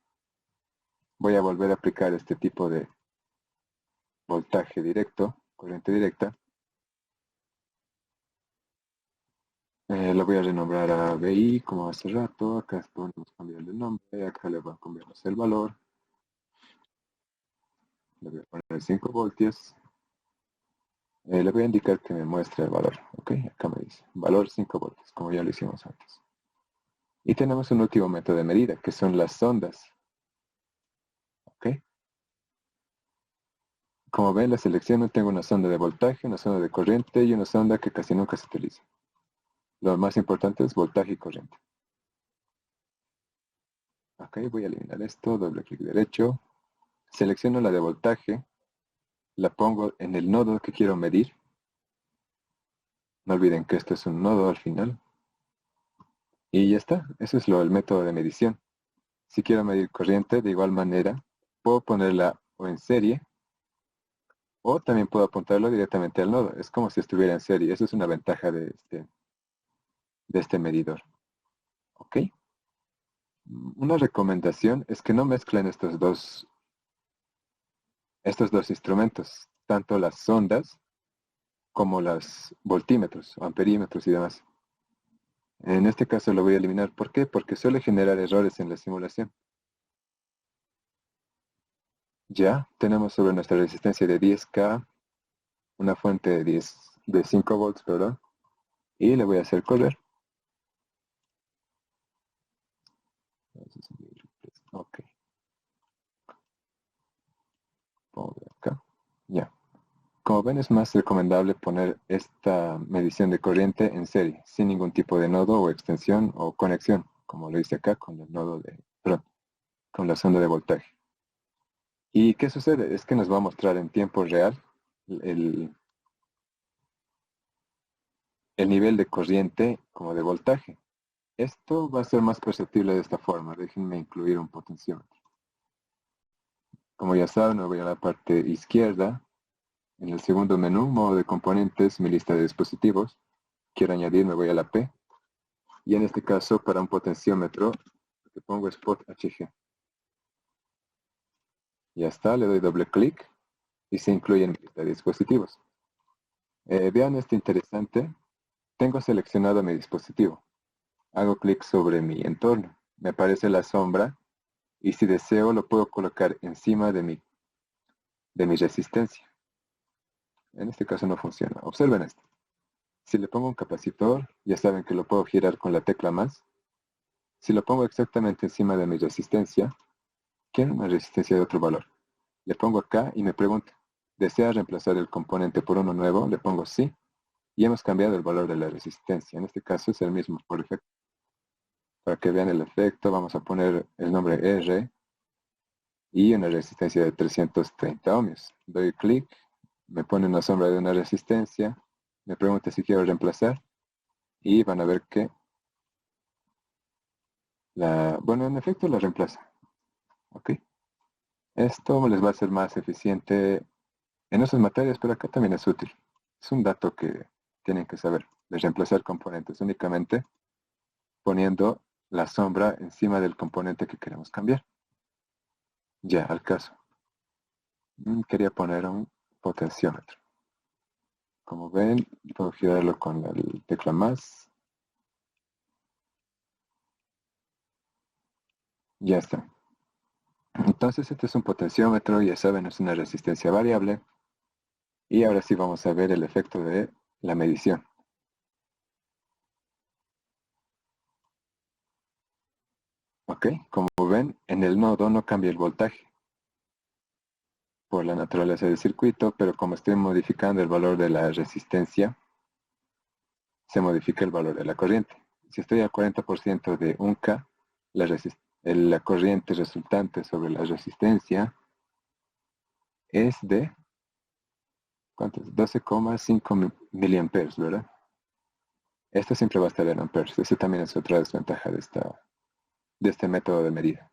Voy a volver a aplicar este tipo de voltaje directo, corriente directa. Lo voy a renombrar a BI como hace rato. Acá podemos cambiarle el nombre. Acá le voy a cambiar el valor. Le voy a poner 5 voltios. Le voy a indicar que me muestre el valor. Ok, acá me dice valor 5 voltios, como ya lo hicimos antes. Y tenemos un último método de medida, que son las ondas. Ok. Como ven, la selección tengo una sonda de voltaje, una sonda de corriente y una sonda que casi nunca se utiliza. Lo más importante es voltaje y corriente. Ok, voy a eliminar esto, doble clic derecho. Selecciono la de voltaje, la pongo en el nodo que quiero medir. No olviden que esto es un nodo al final. Y ya está, eso es el método de medición. Si quiero medir corriente, de igual manera, puedo ponerla o en serie, o también puedo apuntarlo directamente al nodo. Es como si estuviera en serie. Eso es una ventaja de este medidor. ¿Ok? Una recomendación es que no mezclen estos dos instrumentos, tanto las sondas como los voltímetros, amperímetros y demás. En este caso lo voy a eliminar. ¿Por qué? Porque suele generar errores en la simulación. Ya tenemos sobre nuestra resistencia de 10K una fuente de 5 volts, perdón, y le voy a hacer correr. Ok. Pongo acá. Ya. Como ven, es más recomendable poner esta medición de corriente en serie, sin ningún tipo de nodo o extensión o conexión, como lo hice acá con el nodo perdón, con la sonda de voltaje. ¿Y qué sucede? Es que nos va a mostrar en tiempo real el, el nivel de corriente como de voltaje. Esto va a ser más perceptible de esta forma. Déjenme incluir un potenciómetro. Como ya saben, me voy a la parte izquierda. En el segundo menú, modo de componentes, mi lista de dispositivos. Quiero añadir, me voy a la P. Y en este caso, para un potenciómetro, lo que pongo es pot HG. Ya está, le doy doble clic y se incluye en mi lista de dispositivos. Vean esto interesante. Tengo seleccionado mi dispositivo. Hago clic sobre mi entorno. Me aparece la sombra y si deseo lo puedo colocar encima de mi resistencia. En este caso no funciona. Observen esto. Si le pongo un capacitor, ya saben que lo puedo girar con la tecla más. Si lo pongo exactamente encima de mi resistencia, quiero una resistencia de otro valor. Le pongo acá y me pregunta, ¿desea reemplazar el componente por uno nuevo? Le pongo sí. Y hemos cambiado el valor de la resistencia. En este caso es el mismo por efecto. Para que vean el efecto, vamos a poner el nombre R y una resistencia de 330 ohmios. Doy clic, me pone una sombra de una resistencia, me pregunta si quiero reemplazar y van a ver que bueno, en efecto la reemplaza. ¿Ok? Esto les va a ser más eficiente en esas materias, pero acá también es útil. Es un dato que tienen que saber, de reemplazar componentes únicamente poniendo la sombra encima del componente que queremos cambiar. Ya, al caso. Quería poner un potenciómetro. Como ven, puedo girarlo con la tecla más. Ya está. Entonces este es un potenciómetro, ya saben, es una resistencia variable. Y ahora sí vamos a ver el efecto de la medición. Ok, como ven, en el nodo no cambia el voltaje por la naturaleza del circuito, pero como estoy modificando el valor de la resistencia, se modifica el valor de la corriente. Si estoy al 40% de 1K, la corriente resultante sobre la resistencia es de, ¿cuánto es? 12,5 miliamperes, ¿verdad? Esto siempre va a estar en amperes. Esa también es otra desventaja de este método de medida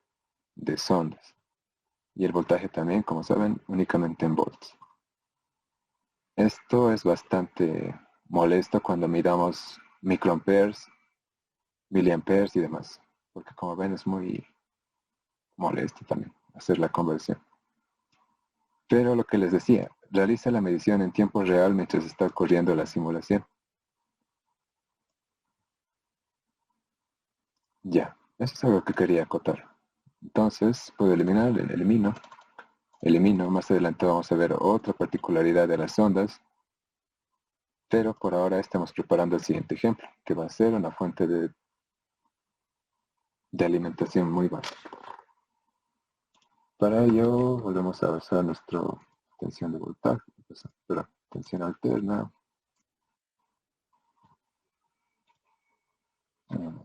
de sondas. Y el voltaje también, como saben, únicamente en volts. Esto es bastante molesto cuando midamos microamperes, miliamperes y demás. Porque como ven es muy molesto también hacer la conversión. Pero lo que les decía, realiza la medición en tiempo real mientras está ocurriendo la simulación. Ya, eso es algo que quería acotar. Entonces, puedo eliminar, elimino. Más adelante vamos a ver otra particularidad de las ondas, pero por ahora estamos preparando el siguiente ejemplo, que va a ser una fuente de alimentación muy básica. Para ello, volvemos a usar nuestra tensión de voltaje, tensión alterna.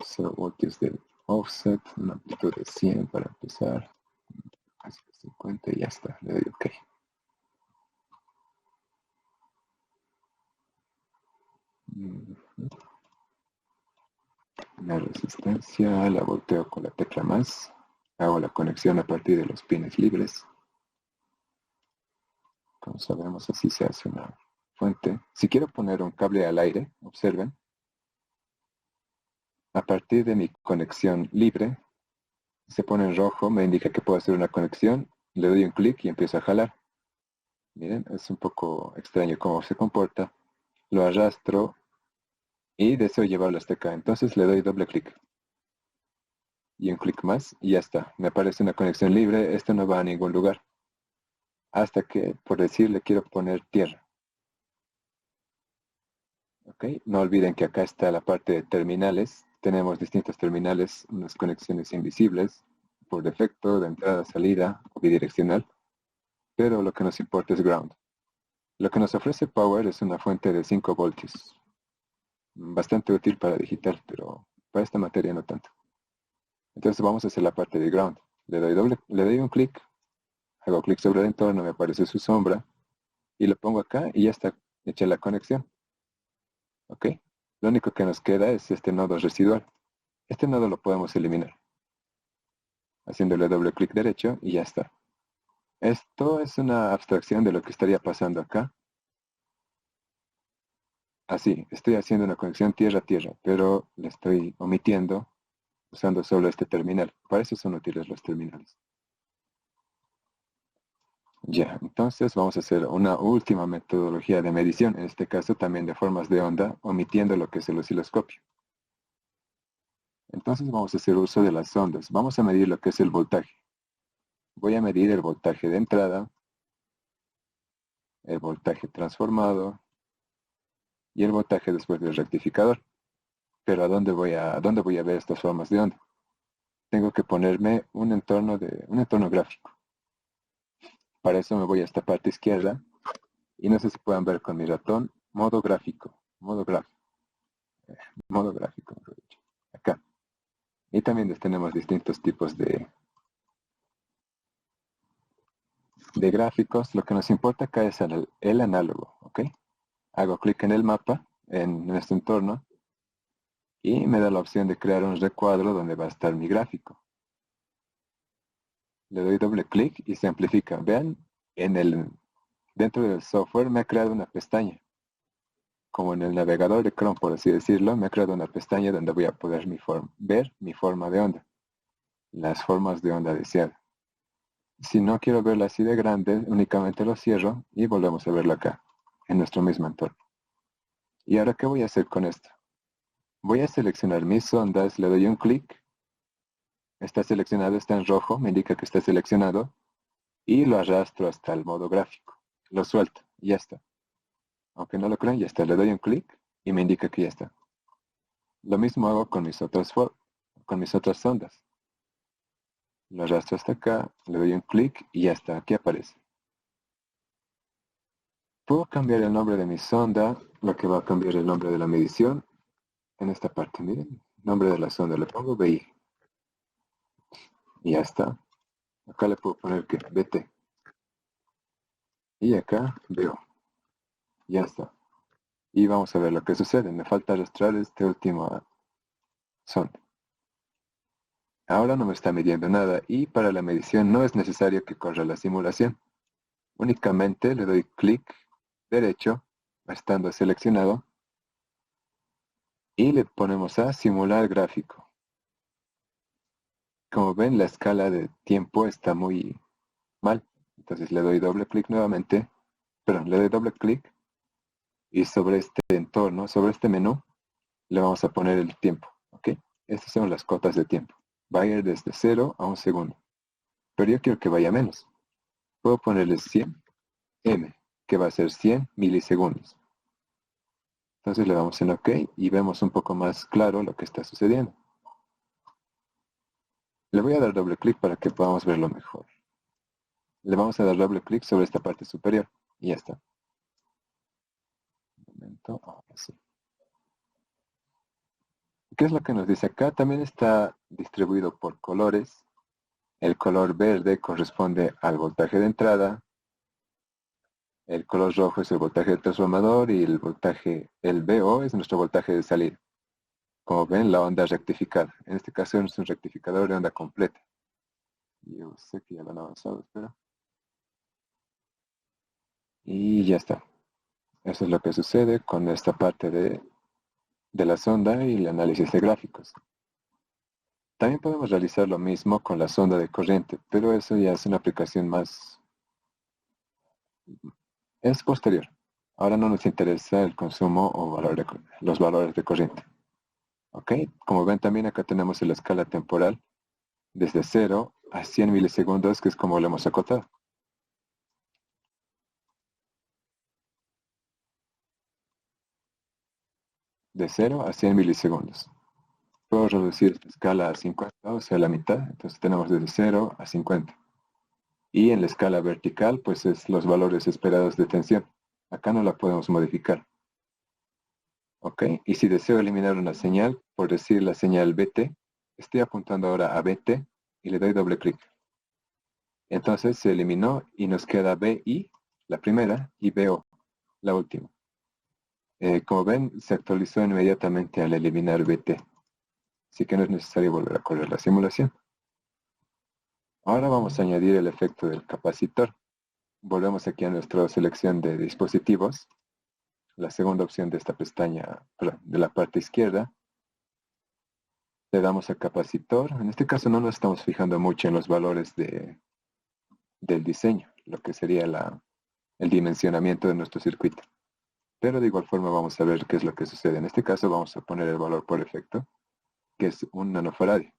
0 voltios de offset, una amplitud de 100 para empezar, casi 50 y ya está, le doy OK. La resistencia la volteo con la tecla más, hago la conexión a partir de los pines libres. Como sabemos, así se hace una fuente. Si quiero poner un cable al aire, observen, a partir de mi conexión libre, se pone en rojo, me indica que puedo hacer una conexión, le doy un clic y empiezo a jalar. Miren, es un poco extraño cómo se comporta. Lo arrastro y deseo llevarlo hasta acá. Entonces le doy doble clic. Y un clic más y ya está. Me aparece una conexión libre. Esto no va a ningún lugar. Hasta que, por decir, le quiero poner tierra. ¿Ok? No olviden que acá está la parte de terminales. Tenemos distintos terminales, unas conexiones invisibles, por defecto, de entrada, salida, bidireccional. Pero lo que nos importa es ground. Lo que nos ofrece Power es una fuente de 5 voltios. Bastante útil para digital, pero para esta materia no tanto. Entonces vamos a hacer la parte de ground. Le doy un clic, hago clic sobre el entorno, me aparece su sombra, y lo pongo acá y ya está hecha la conexión. ¿Ok? Lo único que nos queda es este nodo residual. Este nodo lo podemos eliminar. Haciéndole doble clic derecho y ya está. Esto es una abstracción de lo que estaría pasando acá. Así, estoy haciendo una conexión tierra-tierra, pero le estoy omitiendo usando solo este terminal. Para eso son útiles los terminales. Ya, entonces vamos a hacer una última metodología de medición, en este caso también de formas de onda, omitiendo lo que es el osciloscopio. Entonces vamos a hacer uso de las ondas. Vamos a medir lo que es el voltaje. Voy a medir el voltaje de entrada, el voltaje transformado y el voltaje después del rectificador. Pero dónde voy a ver estas formas de onda? Tengo que ponerme un entorno gráfico. Para eso me voy a esta parte izquierda y no sé si puedan ver con mi ratón, modo gráfico, modo gráfico, mejor dicho, acá. Y también tenemos distintos tipos de gráficos. Lo que nos importa acá es el análogo, ¿ok? Hago clic en el mapa, en nuestro entorno, y me da la opción de crear un recuadro donde va a estar mi gráfico. Le doy doble clic y se amplifica. Vean, dentro del software me ha creado una pestaña. Como en el navegador de Chrome, por así decirlo, me ha creado una pestaña donde voy a poder ver mi forma de onda. Las formas de onda deseadas. Si no quiero verla así de grande, únicamente lo cierro y volvemos a verla acá, en nuestro mismo entorno. ¿Y ahora qué voy a hacer con esto? Voy a seleccionar mis ondas, le doy un clic, está seleccionado, está en rojo, me indica que está seleccionado, y lo arrastro hasta el modo gráfico. Lo suelto, y ya está. Aunque no lo crean, ya está. Le doy un clic y me indica que ya está. Lo mismo hago con mis otras ondas. Lo arrastro hasta acá, le doy un clic y ya está, aquí aparece. Puedo cambiar el nombre de mi sonda, lo que va a cambiar el nombre de la medición. En esta parte, miren, nombre de la sonda, le pongo BI. Y ya está. Acá le puedo poner que BT. Y acá veo. Ya está. Y vamos a ver lo que sucede. Me falta arrastrar este último sonda. Ahora no me está midiendo nada y para la medición no es necesario que corra la simulación. Únicamente le doy clic derecho, estando seleccionado, y le ponemos a simular gráfico. Como ven, la escala de tiempo está muy mal. Entonces le doy doble clic nuevamente, perdón, le doy doble clic y sobre este entorno, sobre este menú, le vamos a poner el tiempo. ¿Ok? Estas son las cotas de tiempo. Va a ir desde 0 a 1 segundo. Pero yo quiero que vaya menos. Puedo ponerle 100 m, que va a ser 100 milisegundos. Entonces le damos en OK y vemos un poco más claro lo que está sucediendo. Le voy a dar doble clic para que podamos verlo mejor. Le vamos a dar doble clic sobre esta parte superior y ya está. Un momento, ahora sí. ¿Qué es lo que nos dice acá? También está distribuido por colores. El color verde corresponde al voltaje de entrada. El color rojo es el voltaje del transformador y el VO es nuestro voltaje de salida. Como ven, la onda rectificada. En este caso es un rectificador de onda completa. Yo sé que ya lo han avanzado, espera. Y ya está. Eso es lo que sucede con esta parte de la sonda y el análisis de gráficos. También podemos realizar lo mismo con la sonda de corriente, pero eso ya es una aplicación más... es posterior. Ahora no nos interesa el consumo o los valores de corriente. ¿Ok? Como ven también acá tenemos la escala temporal desde 0 a 100 milisegundos, que es como lo hemos acotado. De 0 a 100 milisegundos. Puedo reducir esta escala a 50, o sea, la mitad. Entonces tenemos desde 0 a 50. Y en la escala vertical, pues es los valores esperados de tensión. Acá no la podemos modificar. ¿Ok? Y si deseo eliminar una señal, por decir la señal BT, estoy apuntando ahora a BT y le doy doble clic. Entonces se eliminó y nos queda BI, la primera, y BO, la última. Como ven, se actualizó inmediatamente al eliminar BT. Así que no es necesario volver a correr la simulación. Ahora vamos a añadir el efecto del capacitor. Volvemos aquí a nuestra selección de dispositivos, la segunda opción de esta pestaña, de la parte izquierda. Le damos a capacitor. En este caso no nos estamos fijando mucho en los valores del diseño, lo que sería el dimensionamiento de nuestro circuito. Pero de igual forma vamos a ver qué es lo que sucede. En este caso vamos a poner el valor por efecto, que es 1 nanofaradio.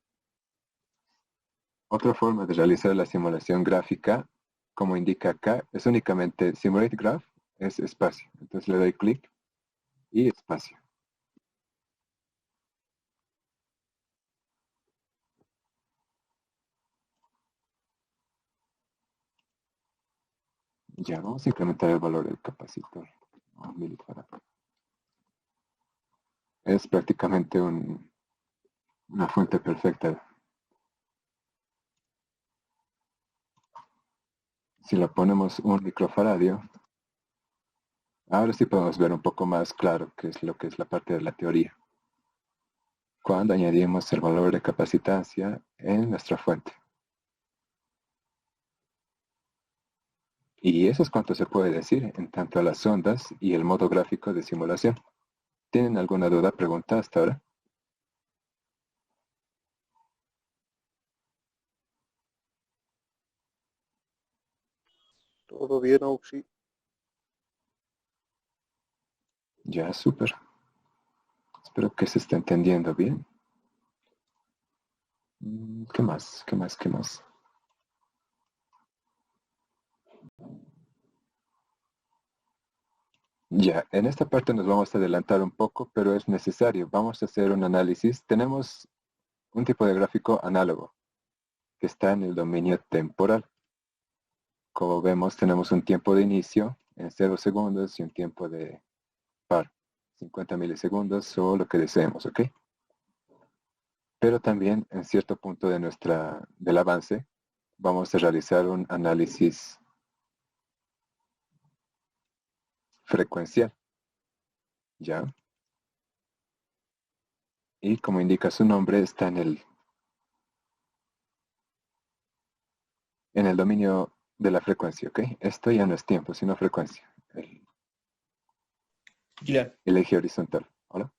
Otra forma de realizar la simulación gráfica, como indica acá, es únicamente Simulate Graph, es espacio. Entonces le doy clic y espacio. Ya, vamos a incrementar el valor del capacitor. A 1 milifarad. Es prácticamente una fuente perfecta. Si la ponemos 1 microfaradio, ahora sí podemos ver un poco más claro qué es lo que es la parte de la teoría. Cuando añadimos el valor de capacitancia en nuestra fuente. Y eso es cuanto se puede decir en tanto a las ondas y el modo gráfico de simulación. ¿Tienen alguna duda, pregunta hasta ahora? Todo bien, Auxi. Ya, súper. Espero que se esté entendiendo bien. ¿Qué más? ¿Qué más? ¿Qué más? Ya, en esta parte nos vamos a adelantar un poco, pero es necesario. Vamos a hacer un análisis. Tenemos un tipo de gráfico análogo, que está en el dominio temporal. Como vemos, tenemos un tiempo de inicio en 0 segundos y un tiempo de par, 50 milisegundos o lo que deseemos, ¿ok? Pero también en cierto punto del avance vamos a realizar un análisis frecuencial, ¿ya? Y como indica su nombre, está en el dominio de la frecuencia, ¿ok? Esto ya no es tiempo, sino frecuencia. Dylan, El eje horizontal. ¿Hola?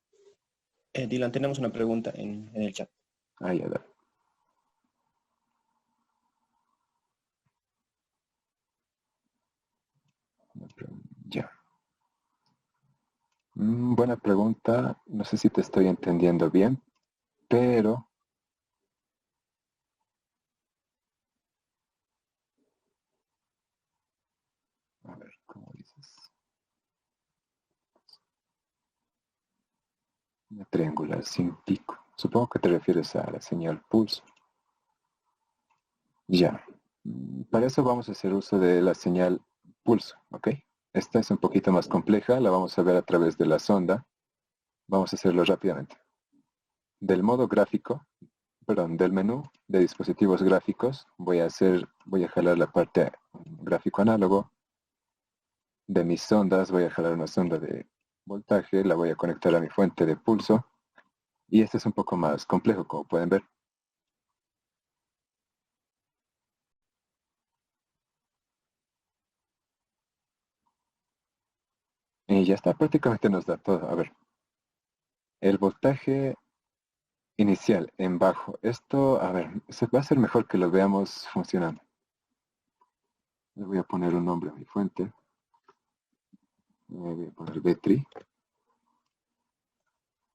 Dylan, tenemos una pregunta en el chat. Ah, ya, dale. Ya. Buena pregunta. No sé si te estoy entendiendo bien, pero a ver, ¿cómo dices? Una triangular sin pico. Supongo que te refieres a la señal pulso. Ya. Para eso vamos a hacer uso de la señal pulso, ¿ok? Esta es un poquito más compleja, la vamos a ver a través de la sonda. Vamos a hacerlo rápidamente. Del modo gráfico, perdón, del menú de dispositivos gráficos, voy a jalar la parte gráfico análogo. De mis sondas voy a jalar una sonda de voltaje, la voy a conectar a mi fuente de pulso. Y este es un poco más complejo, como pueden ver. Y ya está, prácticamente nos da todo. A ver, el voltaje inicial en bajo. Esto, a ver, va a ser mejor que lo veamos funcionando. Le voy a poner un nombre a mi fuente. Le voy a poner Betri.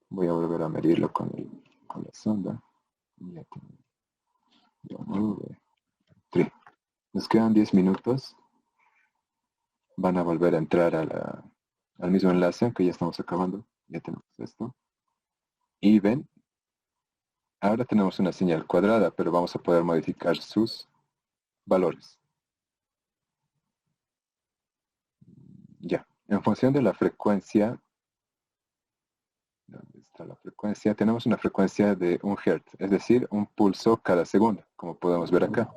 Voy a volver a medirlo con la sonda. Ya tengo Betri. Nos quedan 10 minutos. Van a volver a entrar al mismo enlace, aunque ya estamos acabando. Ya tenemos esto. Y ven, ahora tenemos una señal cuadrada, pero vamos a poder modificar sus valores. Ya, en función de la frecuencia, ¿dónde está la frecuencia? Tenemos una frecuencia de 1 Hz, es decir, un pulso cada segundo, como podemos ver acá.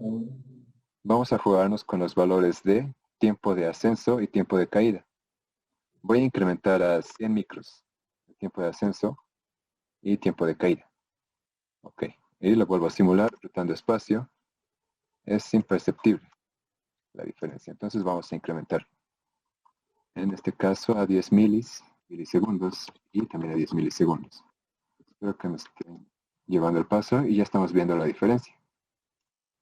Vamos a jugarnos con los valores de tiempo de ascenso y tiempo de caída. Voy a incrementar a 100 micros el tiempo de ascenso y tiempo de caída. Ok, y lo vuelvo a simular apretando espacio. Es imperceptible la diferencia, entonces vamos a incrementar. En este caso a 10 milisegundos y también a 10 milisegundos. Espero que me estén llevando el paso y ya estamos viendo la diferencia.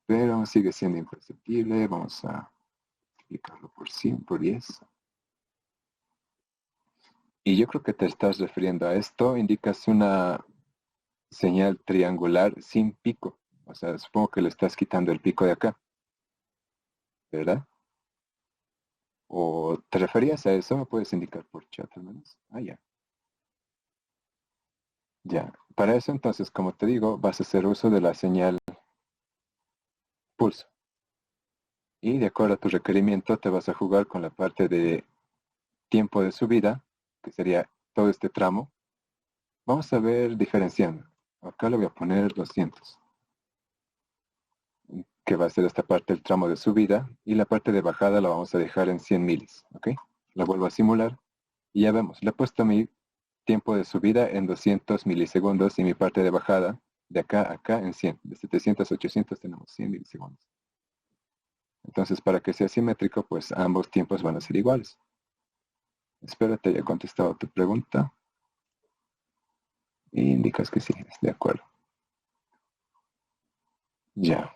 Pero aún sigue siendo imperceptible. Vamos a multiplicarlo por 100, por 10. Y yo creo que te estás refiriendo a esto. Indicas una señal triangular sin pico. O sea, supongo que le estás quitando el pico de acá, ¿verdad? ¿O te referías a eso? ¿Me puedes indicar por chat al menos? Ah, ya. Ya. Para eso entonces, como te digo, vas a hacer uso de la señal pulso. Y de acuerdo a tu requerimiento te vas a jugar con la parte de tiempo de subida, que sería todo este tramo. Vamos a ver diferenciando. Acá le voy a poner 200, que va a ser esta parte del tramo de subida, y la parte de bajada la vamos a dejar en 100 milis, ¿ok? La vuelvo a simular y ya vemos. Le he puesto mi tiempo de subida en 200 milisegundos y mi parte de bajada de acá a acá en 100. De 700 a 800 tenemos 100 milisegundos. Entonces, para que sea simétrico, pues ambos tiempos van a ser iguales. Espero te haya contestado tu pregunta. Y indicas que sí, de acuerdo. Ya.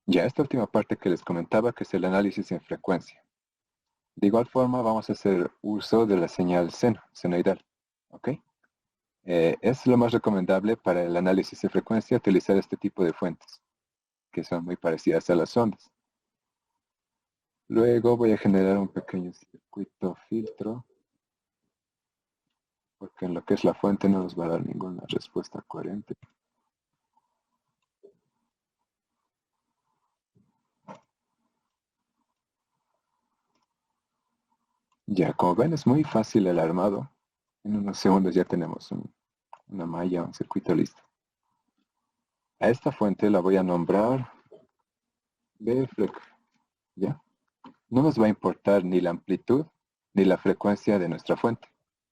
Ya, esta última parte que les comentaba, que es el análisis en frecuencia. De igual forma, vamos a hacer uso de la señal senoidal. ¿Ok? Es lo más recomendable para el análisis de frecuencia utilizar este tipo de fuentes, que son muy parecidas a las ondas. Luego voy a generar un pequeño circuito filtro. porque en lo que es la fuente no nos va a dar ninguna respuesta coherente. Ya, como ven, es muy fácil el armado. En unos segundos ya tenemos una malla, un circuito listo. A esta fuente la voy a nombrar Bfrec, ¿ya? No nos va a importar ni la amplitud ni la frecuencia de nuestra fuente,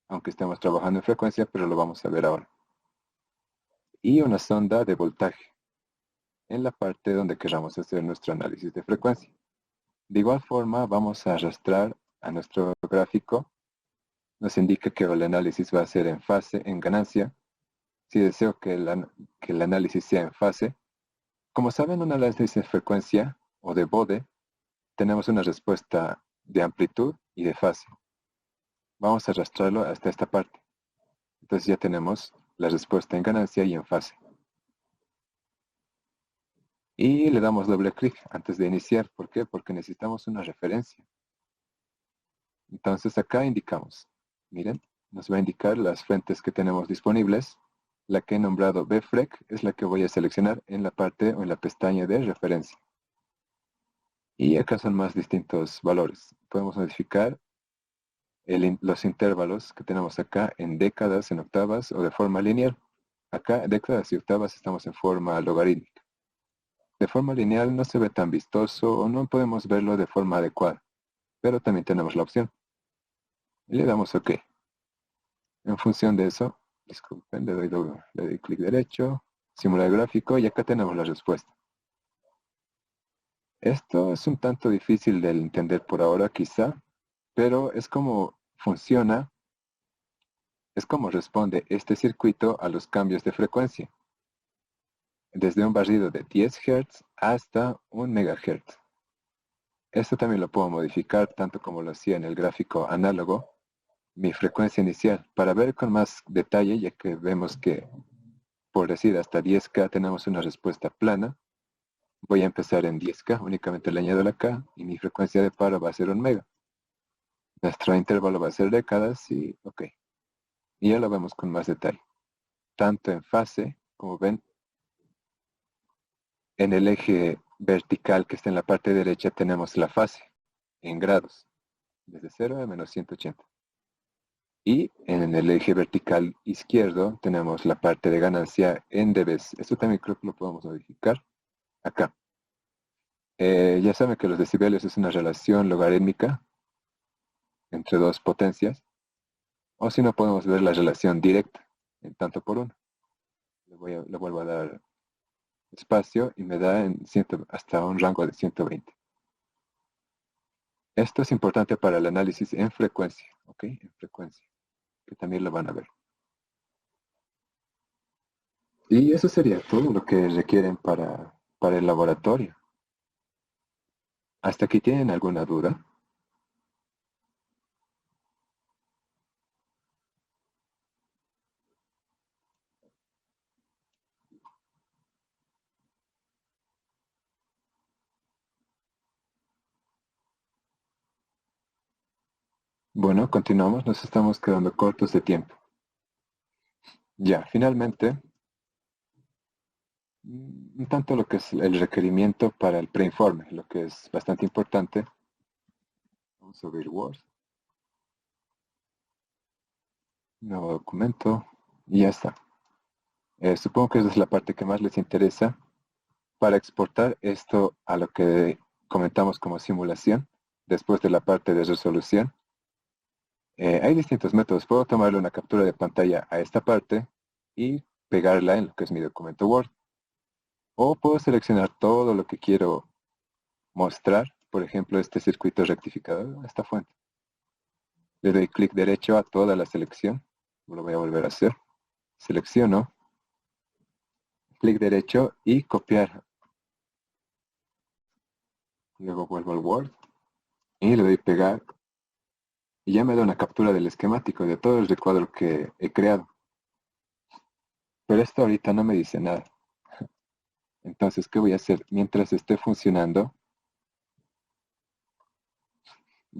aunque estemos trabajando en frecuencia, pero lo vamos a ver ahora. Y una sonda de voltaje en la parte donde queramos hacer nuestro análisis de frecuencia. De igual forma, vamos a arrastrar a nuestro gráfico. Nos indica que el análisis va a ser en fase, en ganancia. Si deseo que el análisis sea en fase, como saben, un análisis de frecuencia o de bode, tenemos una respuesta de amplitud y de fase. Vamos a arrastrarlo hasta esta parte. Entonces ya tenemos la respuesta en ganancia y en fase. Y le damos doble clic antes de iniciar. ¿Por qué? Porque necesitamos una referencia. Entonces acá indicamos, miren, nos va a indicar las fuentes que tenemos disponibles. La que he nombrado Bfrec es la que voy a seleccionar en la parte o en la pestaña de referencia. Y acá son más distintos valores. Podemos modificar los intervalos que tenemos acá en décadas, en octavas o de forma lineal. Acá, décadas y octavas, estamos en forma logarítmica. De forma lineal no se ve tan vistoso o no podemos verlo de forma adecuada, pero también tenemos la opción. Y le damos OK. En función de eso, disculpen, le doy clic derecho, simular gráfico y acá tenemos la respuesta. Esto es un tanto difícil de entender por ahora quizá, pero es como funciona, es como responde este circuito a los cambios de frecuencia. Desde un barrido de 10 Hz hasta 1 MHz. Esto también lo puedo modificar tanto como lo hacía en el gráfico análogo, mi frecuencia inicial, para ver con más detalle, ya que vemos que, por decir, hasta 10K tenemos una respuesta plana. Voy a empezar en 10K, únicamente le añado la K, y mi frecuencia de paro va a ser 1 mega. Nuestro intervalo va a ser décadas y OK. Y ya lo vemos con más detalle. Tanto en fase, como ven, en el eje vertical que está en la parte derecha tenemos la fase en grados, desde 0 a menos 180. Y en el eje vertical izquierdo tenemos la parte de ganancia en dBs. Esto también creo que lo podemos modificar acá. Ya saben que los decibelios es una relación logarítmica entre dos potencias. O si no, podemos ver la relación directa en tanto por uno. Le vuelvo a dar espacio y me da hasta un rango de 120. Esto es importante para el análisis en frecuencia, ¿ok? En frecuencia, que también lo van a ver. Y eso sería todo lo que requieren para el laboratorio. ¿Hasta aquí tienen alguna duda? Bueno, continuamos, nos estamos quedando cortos de tiempo. Ya, finalmente, un tanto lo que es el requerimiento para el preinforme, lo que es bastante importante. Vamos a abrir Word. Nuevo documento y ya está. Supongo que esa es la parte que más les interesa para exportar esto a lo que comentamos como simulación, después de la parte de resolución. Hay distintos métodos. Puedo tomarle una captura de pantalla a esta parte y pegarla en lo que es mi documento Word. O puedo seleccionar todo lo que quiero mostrar, por ejemplo, este circuito rectificador, esta fuente. Le doy clic derecho a toda la selección. Lo voy a volver a hacer. Selecciono, clic derecho y copiar. Luego vuelvo al Word y le doy pegar. Y ya me da una captura del esquemático de todo el recuadro que he creado. Pero esto ahorita no me dice nada. Entonces, ¿qué voy a hacer? Mientras esté funcionando,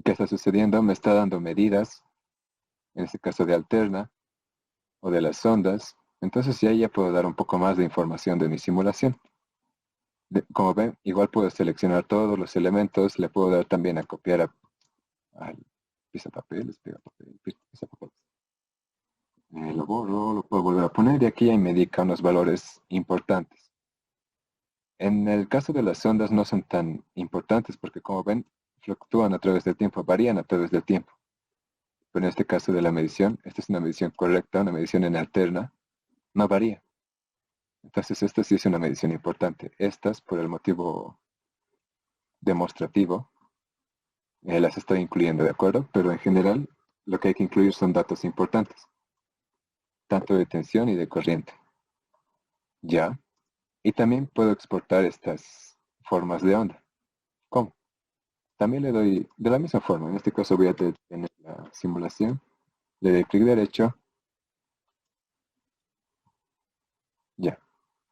¿qué está sucediendo? Me está dando medidas, en este caso de alterna, o de las ondas, entonces ya puedo dar un poco más de información de mi simulación. Como ven, igual puedo seleccionar todos los elementos, le puedo dar también a copiar al pisapapeles, pegapapel, pisapapeles. Lo borro, lo puedo volver a poner y aquí ya me indica unos valores importantes. En el caso de las ondas no son tan importantes porque como ven, fluctúan a través del tiempo, varían a través del tiempo. Pero en este caso de la medición, esta es una medición correcta, una medición en alterna, no varía. Entonces esta sí es una medición importante. Estas, por el motivo demostrativo, las estoy incluyendo, ¿de acuerdo? Pero en general, lo que hay que incluir son datos importantes, tanto de tensión y de corriente. ¿Ya? Y también puedo exportar estas formas de onda. ¿Cómo? También le doy, de la misma forma, en este caso voy a tener la simulación, le doy clic derecho, ya.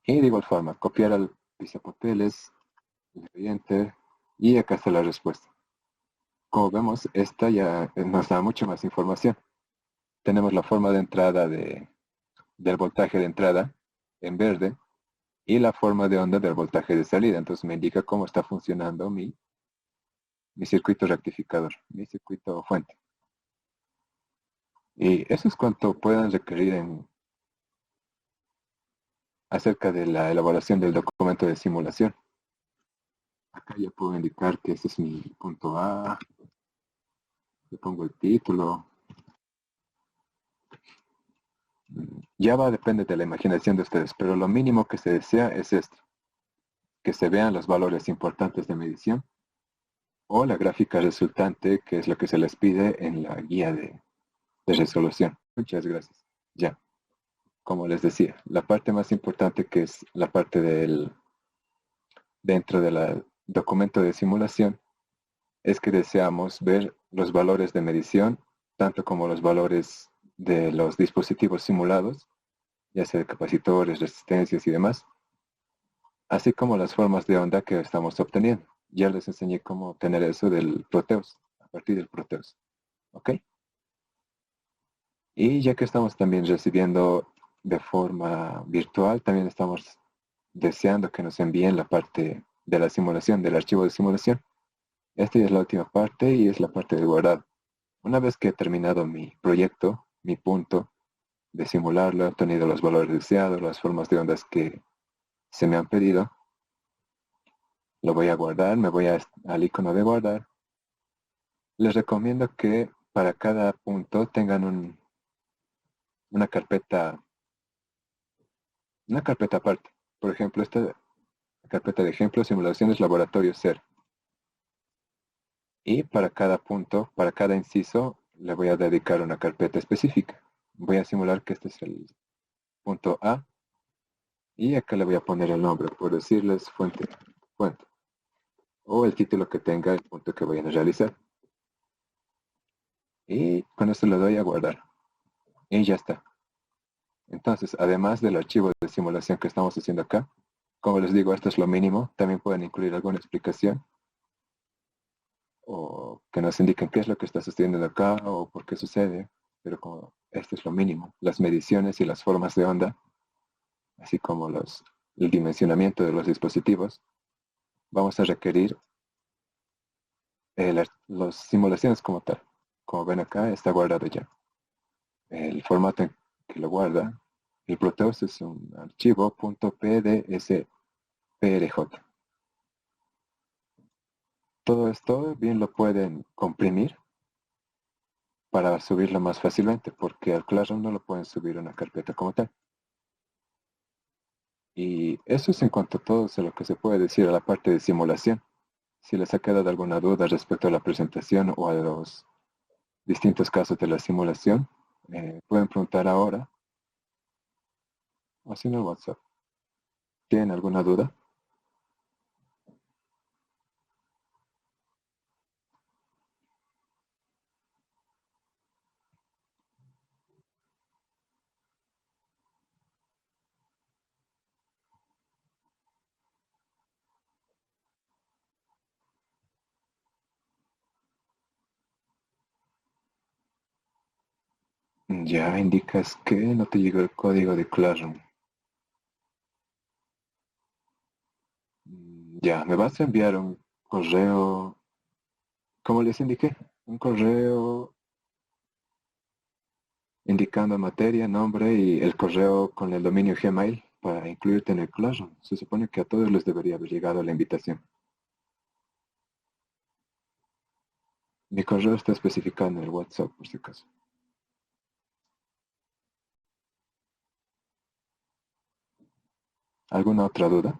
Y de igual forma, copiar al pisapapeles, le doy Enter, y acá está la respuesta. Como vemos, esta ya nos da mucho más información. Tenemos la forma de entrada del voltaje de entrada en verde y la forma de onda del voltaje de salida. Entonces me indica cómo está funcionando mi circuito rectificador, mi circuito fuente. Y eso es cuanto puedan requerir acerca de la elaboración del documento de simulación. Acá ya puedo indicar que este es mi punto A, le pongo el título. Ya depende de la imaginación de ustedes, pero lo mínimo que se desea es esto, que se vean los valores importantes de medición o la gráfica resultante, que es lo que se les pide en la guía de resolución. Muchas gracias. Ya, como les decía, la parte más importante que es la parte dentro del documento de simulación es que deseamos ver los valores de medición, tanto como los valores de los dispositivos simulados, ya sea de capacitores, resistencias y demás, así como las formas de onda que estamos obteniendo. Ya les enseñé cómo obtener eso del Proteus, a partir del Proteus. ¿Ok? Y ya que estamos también recibiendo de forma virtual, también estamos deseando que nos envíen la parte de la simulación, del archivo de simulación. Esta ya es la última parte y es la parte de guardado. Una vez que he terminado mi proyecto, mi punto de simularlo, he obtenido los valores deseados, las formas de ondas que se me han pedido, lo voy a guardar, me voy al icono de guardar. Les recomiendo que para cada punto tengan una carpeta aparte. Por ejemplo, esta carpeta de ejemplo, simulaciones laboratorio 0. Y para cada punto, para cada inciso, le voy a dedicar una carpeta específica. Voy a simular que este es el punto A. Y acá le voy a poner el nombre, por decirles fuente. O el título que tenga el punto que vayan a realizar. Y con esto le doy a guardar. Y ya está. Entonces, además del archivo de simulación que estamos haciendo acá, como les digo, esto es lo mínimo. También pueden incluir alguna explicación o que nos indiquen qué es lo que está sucediendo acá o por qué sucede. Pero como esto es lo mínimo, las mediciones y las formas de onda, así como el dimensionamiento de los dispositivos, vamos a requerir las simulaciones como tal. Como ven acá, está guardado ya. El formato en que lo guarda, el Proteus es un archivo .pdsprj. Todo esto bien lo pueden comprimir para subirlo más fácilmente, porque al Classroom no lo pueden subir a una carpeta como tal. Y eso es en cuanto a todo lo que se puede decir a la parte de simulación. Si les ha quedado alguna duda respecto a la presentación o a los distintos casos de la simulación, pueden preguntar ahora o si no, WhatsApp. ¿Tienen alguna duda? Ya indicas que no te llegó el código de Classroom. Ya, me vas a enviar un correo, como les indiqué, un correo indicando materia, nombre y el correo con el dominio Gmail para incluirte en el Classroom. Se supone que a todos les debería haber llegado la invitación. Mi correo está especificado en el WhatsApp, por si acaso. ¿Alguna otra duda?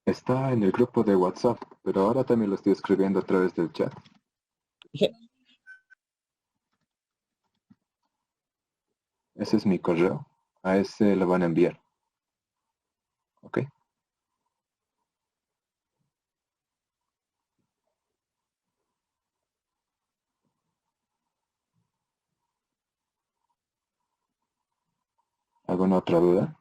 Está en el grupo de WhatsApp, pero ahora también lo estoy escribiendo a través del chat. Dije, Ese es mi correo. A ese lo van a enviar. ¿Ok? ¿Alguna otra duda?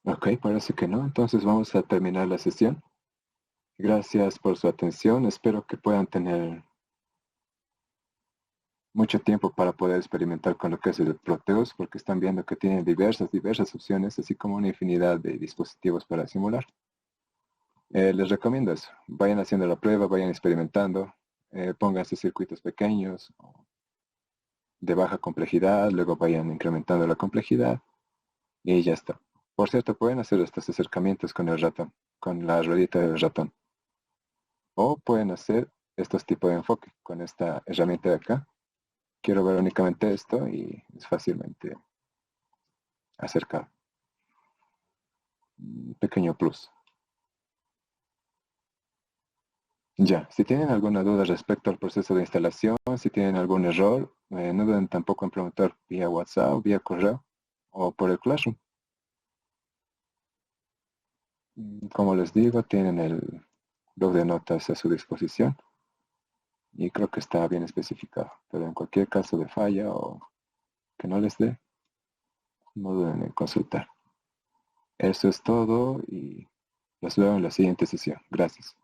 Ok, parece que no. Entonces vamos a terminar la sesión. Gracias por su atención. Espero que puedan tener mucho tiempo para poder experimentar con lo que es el Proteus, porque están viendo que tienen diversas opciones, así como una infinidad de dispositivos para simular. Les recomiendo eso. Vayan haciendo la prueba, vayan experimentando, pónganse circuitos pequeños, de baja complejidad, luego vayan incrementando la complejidad y ya está. Por cierto, pueden hacer estos acercamientos con el ratón, con la ruedita del ratón. O pueden hacer estos tipos de enfoque con esta herramienta de acá. Quiero ver únicamente esto y es fácilmente acercado. Un pequeño plus. Ya, si tienen alguna duda respecto al proceso de instalación, si tienen algún error, no duden tampoco en preguntar vía WhatsApp, vía correo o por el Classroom. Como les digo, tienen el blog de notas a su disposición y creo que está bien especificado. Pero en cualquier caso de falla o que no les dé, no duden en consultar. Eso es todo y los veo en la siguiente sesión. Gracias.